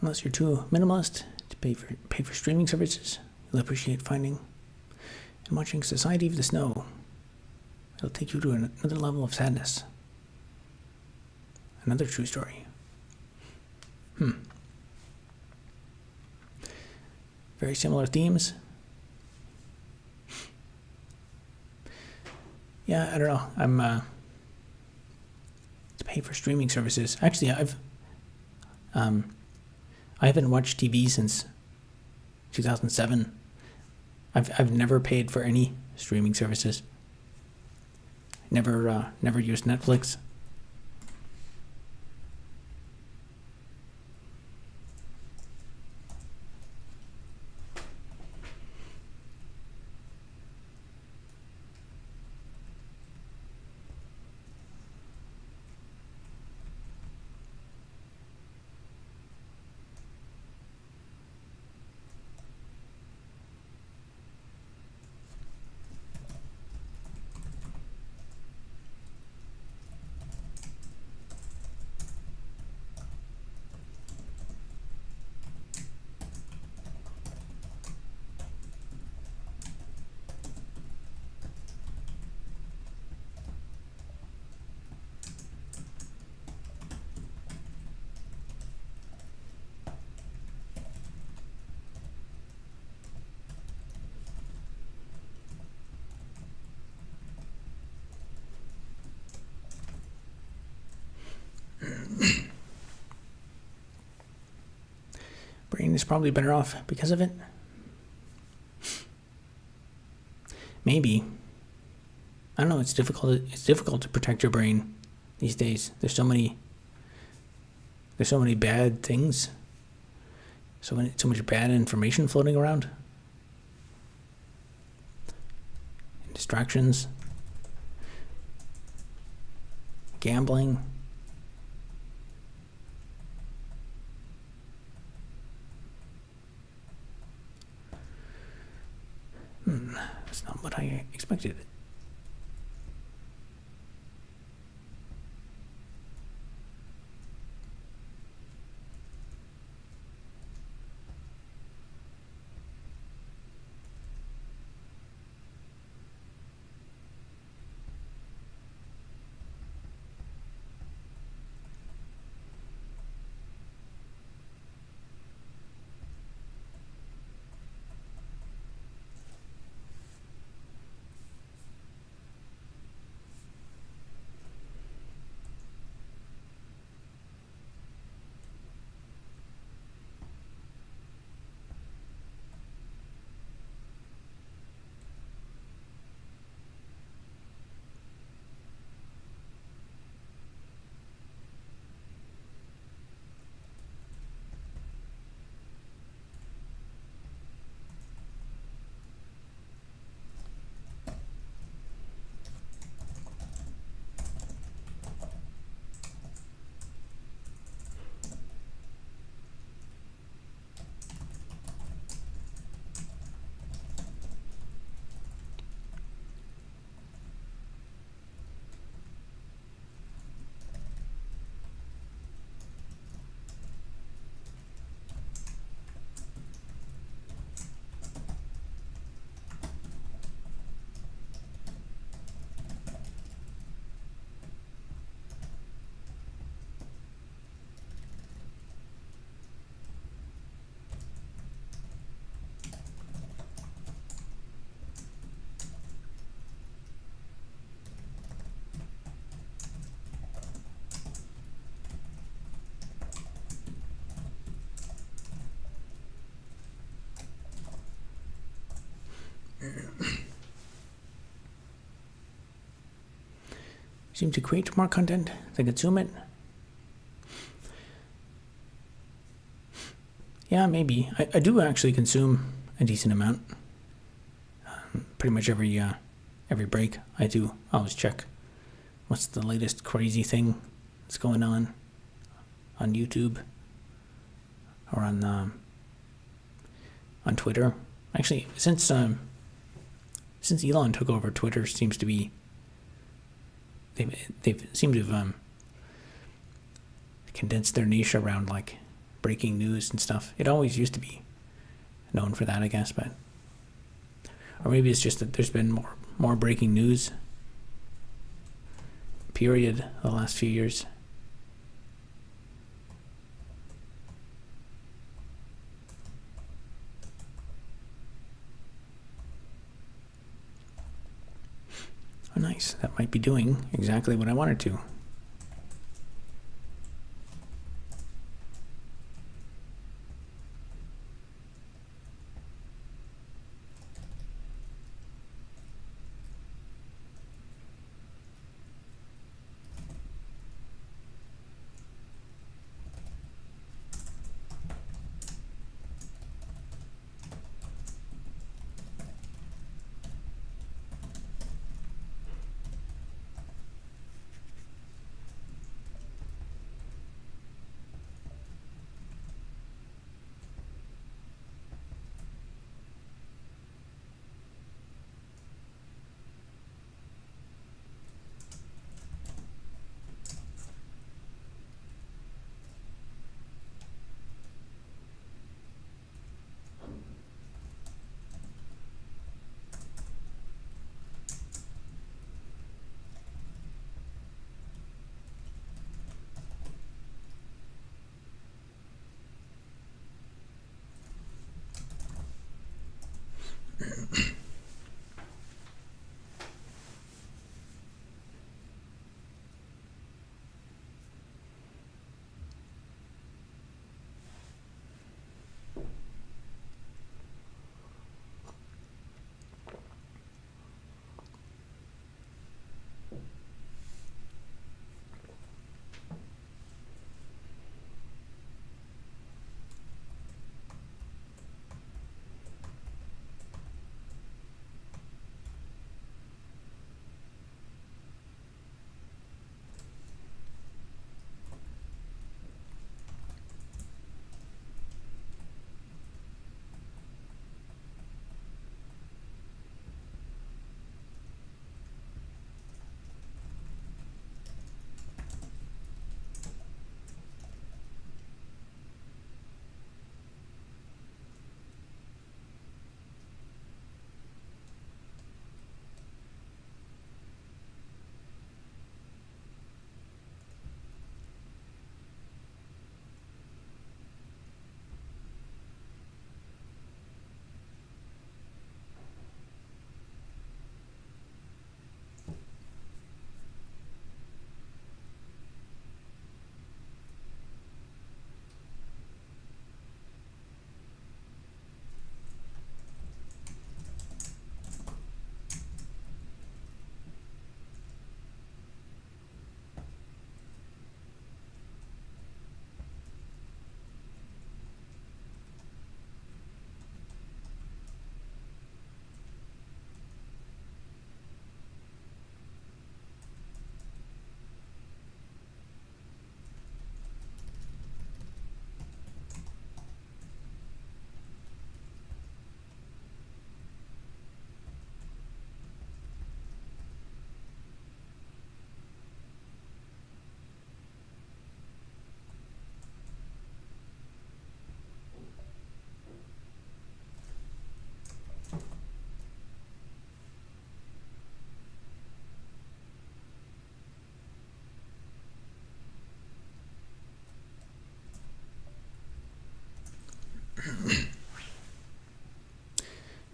Unless you're too minimalist to pay for streaming services, you'll appreciate finding and watching Society of the Snow. It'll take you to another level of sadness. Another true story. Very similar themes. Yeah, I don't know. I'm to pay for streaming services. Actually, I haven't watched TV since 2007. I've never paid for any streaming services. Never used Netflix. Brain is probably better off because of it. Maybe. I don't know. It's difficult. It's difficult to protect your brain these days. There's so many bad things. So much bad information floating around. Distractions. Gambling. That's not what I expected. Seem to create more content than consume it. Yeah, maybe. I do actually consume a decent amount. Pretty much every break I do. I always check what's the latest crazy thing that's going on YouTube or on Twitter. Actually, since Elon took over, Twitter seems to be they've seemed to have condensed their niche around like breaking news and stuff. It always used to be known for that, I guess, but or maybe it's just that there's been more breaking news period the last few years. Oh, nice. That might be doing exactly what I wanted to.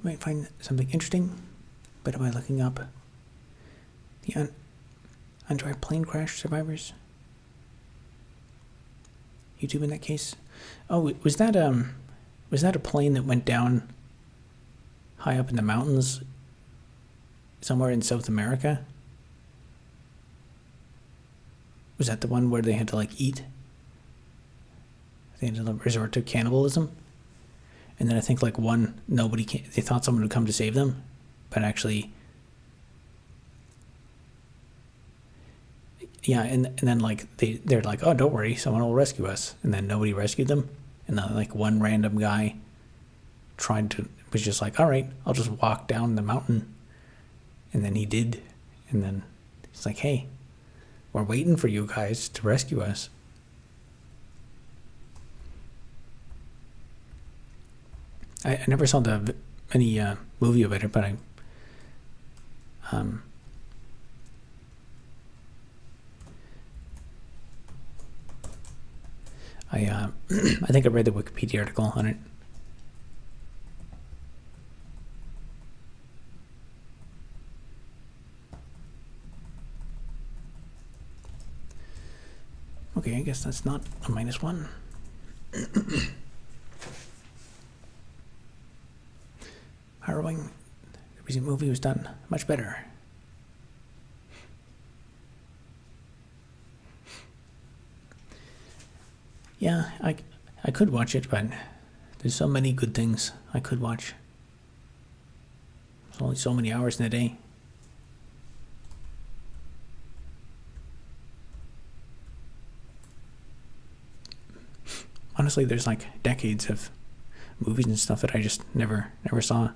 You might find something interesting, but by looking up the untried plane crash survivors YouTube in that case. Oh, was that a plane that went down high up in the mountains somewhere in South America? Was that the one where they had to like eat? They had to resort to cannibalism? And then I think like they thought someone would come to save them, but actually, yeah, and then like they're like, oh, don't worry, someone will rescue us, and then nobody rescued them, and then like one random guy was just like, all right, I'll just walk down the mountain, and then he did, and then he's like, hey, we're waiting for you guys to rescue us. I never saw any movie about it, but um, I I think I read the Wikipedia article on it. Okay, I guess that's not a -1. Harrowing. The recent movie was done much better. Yeah, I could watch it, but there's so many good things I could watch. There's only so many hours in a day. Honestly, there's like decades of movies and stuff that I just never saw.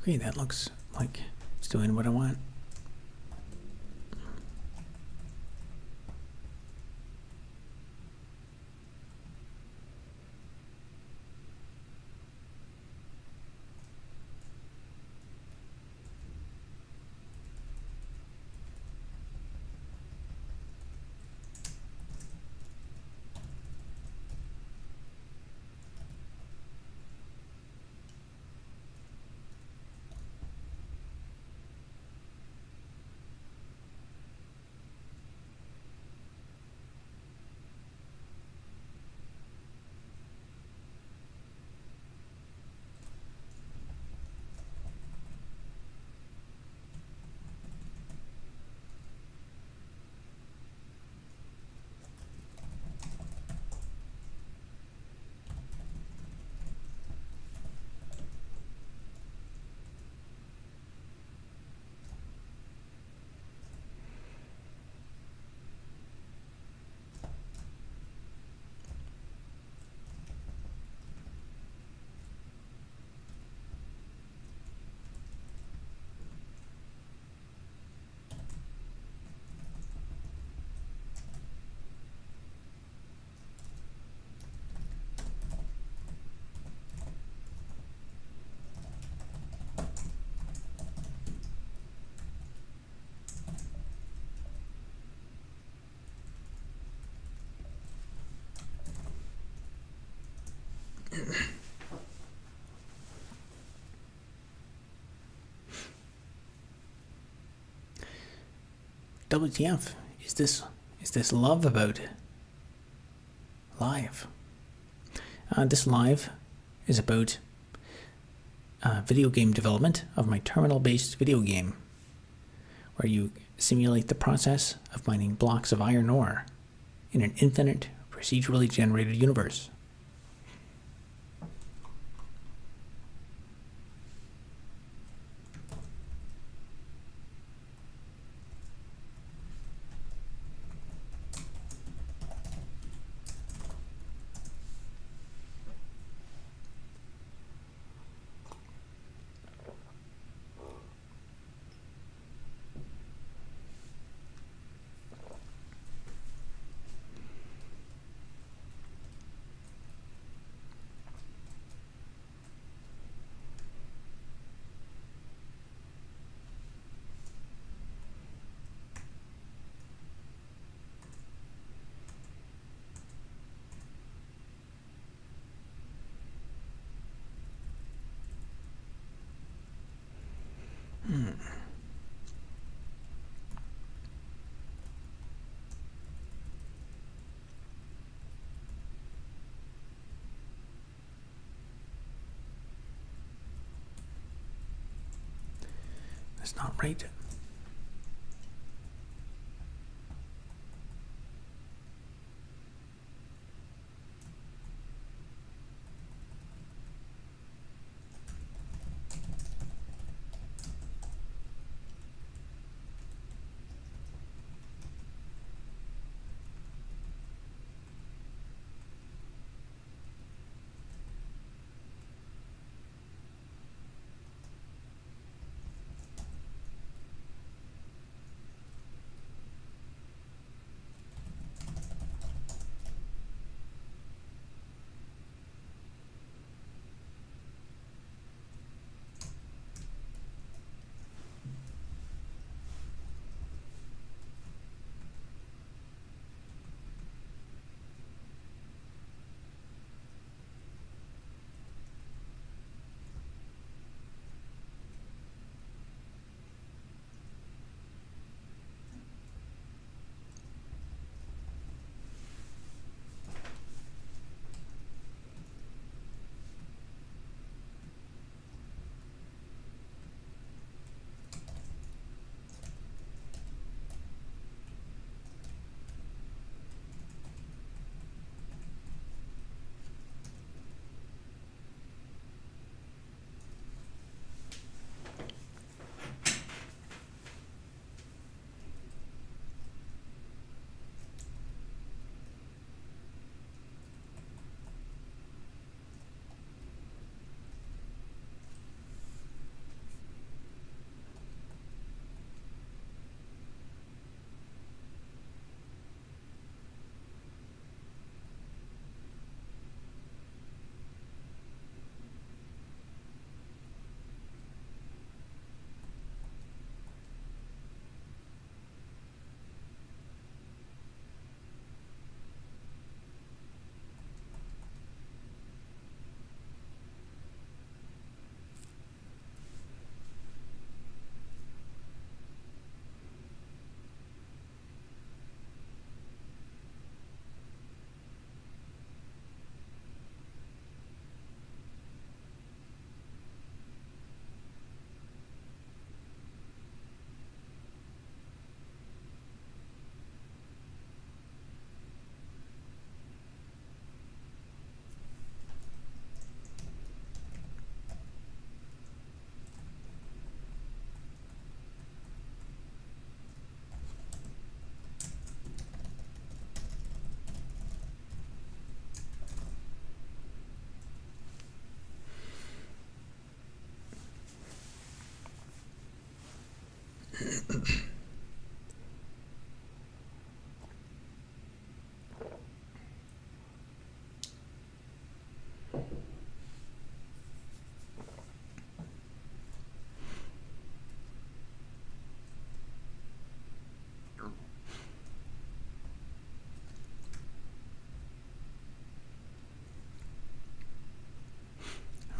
Okay, that looks like it's doing what I want. WTF? Is this love about live? This live is about video game development of my terminal-based video game, where you simulate the process of mining blocks of iron ore in an infinite, procedurally generated universe. That's not right.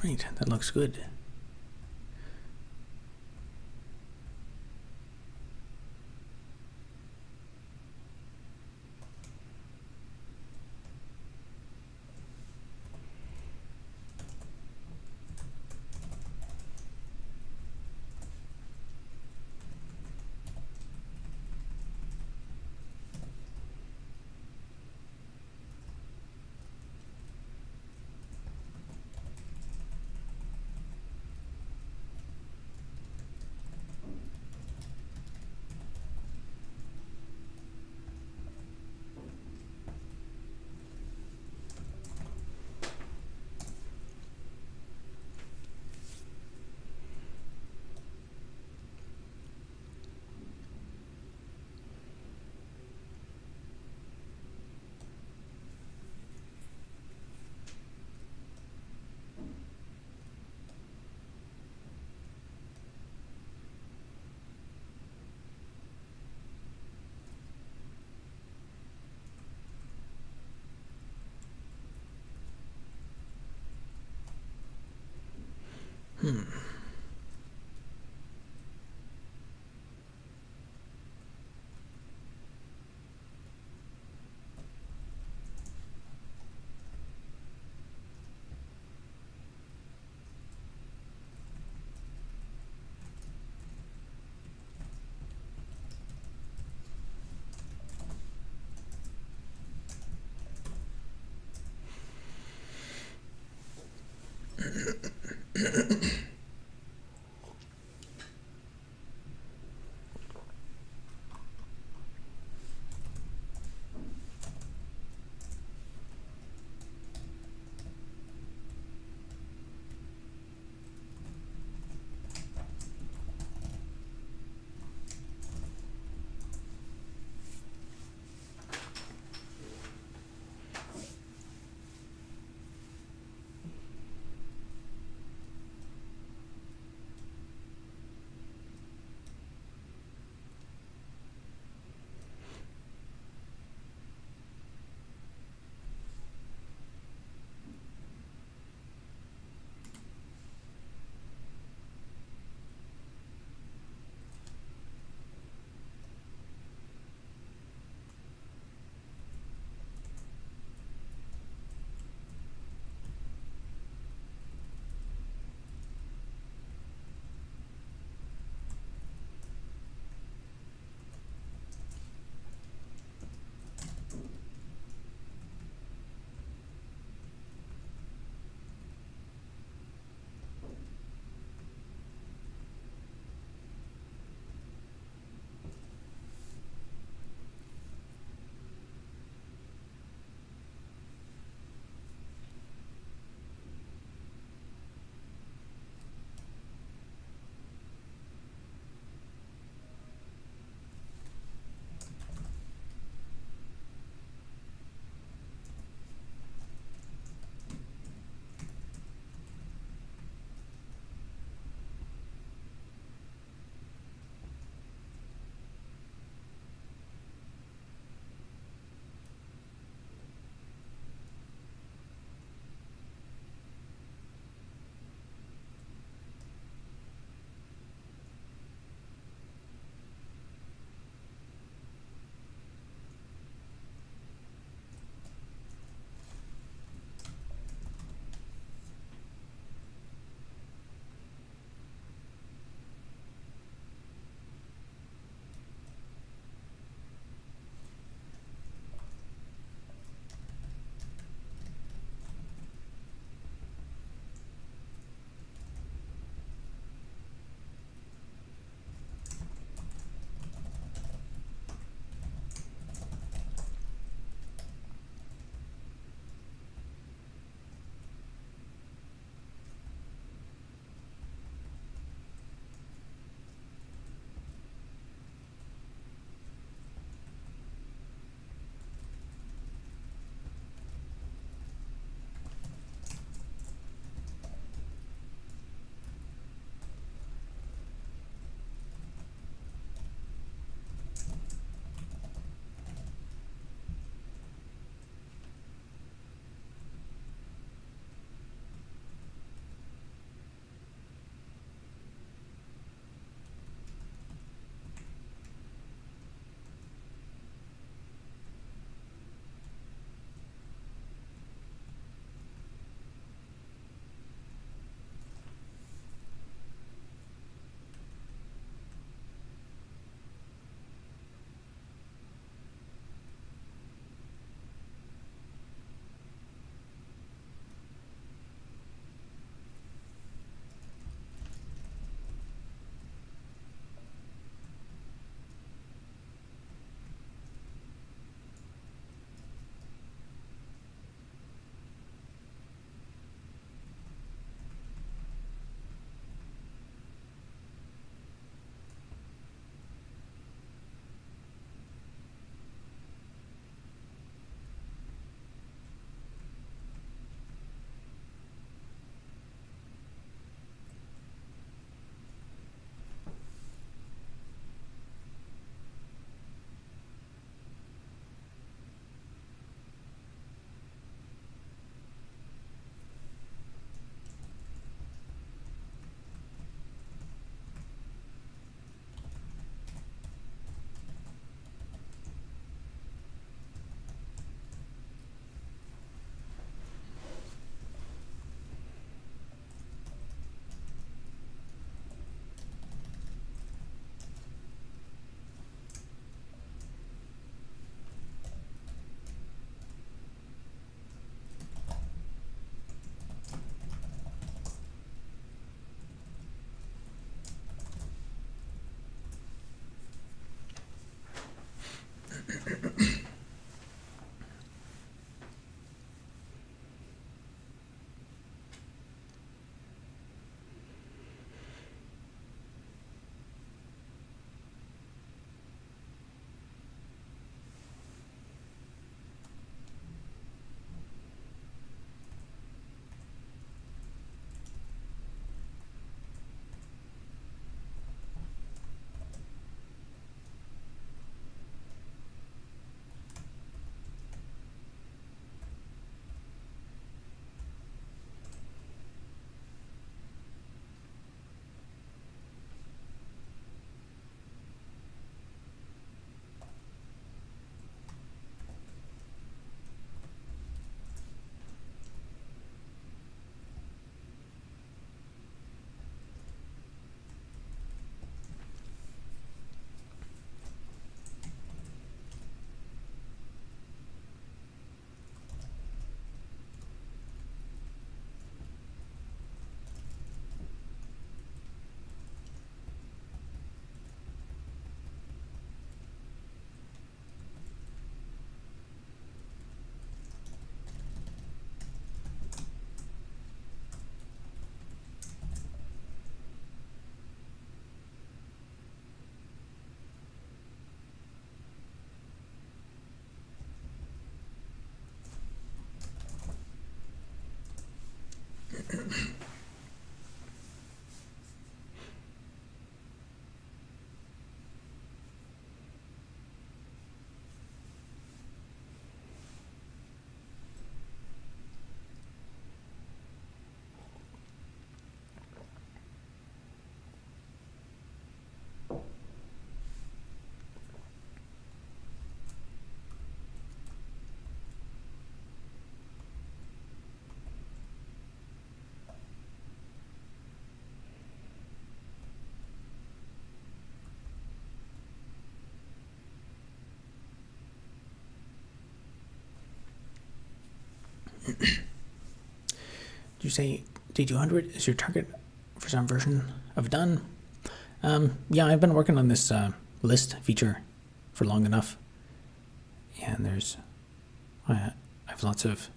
Right, that looks good. Did you say day 200 is your target for some version of done? Yeah, I've been working on this list feature for long enough, and I have lots of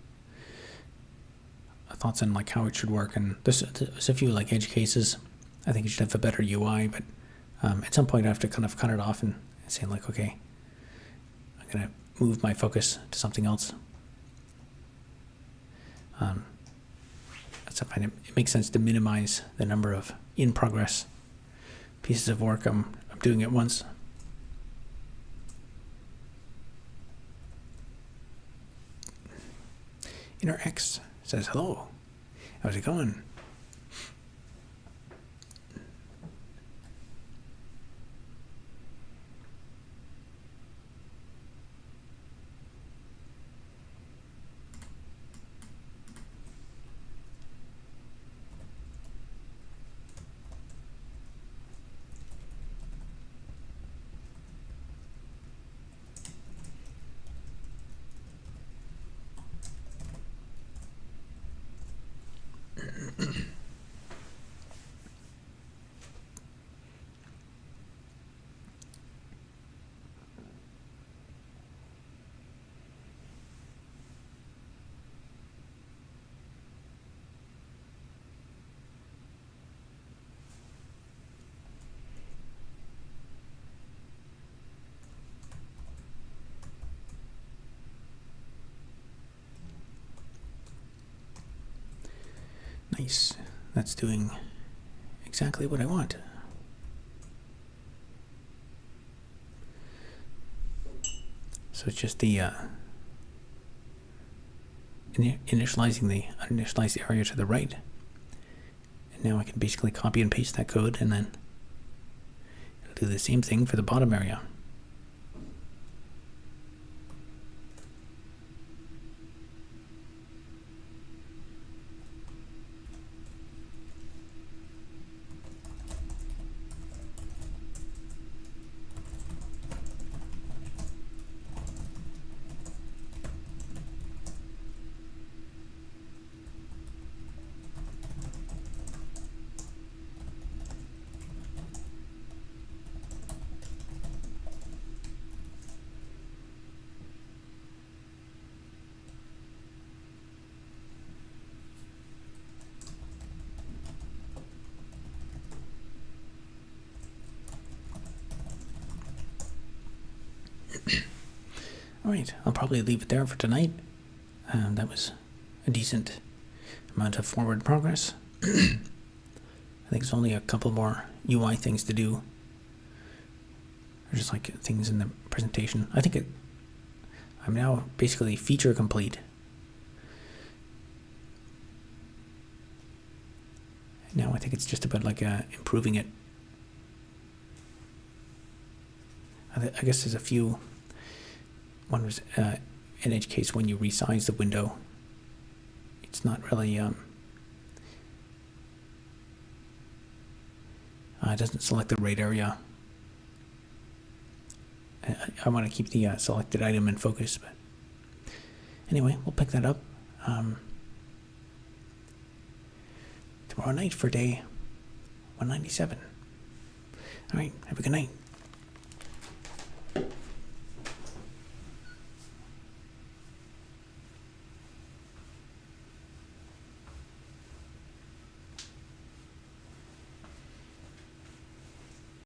thoughts on like how it should work, and there's a few like edge cases. I think it should have a better UI, but at some point I have to kind of cut it off and say like, okay, I'm gonna move my focus to something else. So I find it makes sense to minimize the number of in-progress pieces of work I'm doing at once. Inner X says hello. How's it going? Nice. That's doing exactly what I want. So it's just the initializing the uninitialized area to the right. And now I can basically copy and paste that code and then it'll do the same thing for the bottom area. All right, I'll probably leave it there for tonight. That was a decent amount of forward progress. I think it's only a couple more UI things to do. Or just like things in the presentation. I'm now basically feature complete. Now I think it's just about like improving it. I guess there's a few. One was an edge case when you resize the window. It's not really, it doesn't select the right area. I want to keep the selected item in focus, but anyway, we'll pick that up tomorrow night for day 197. All right, have a good night.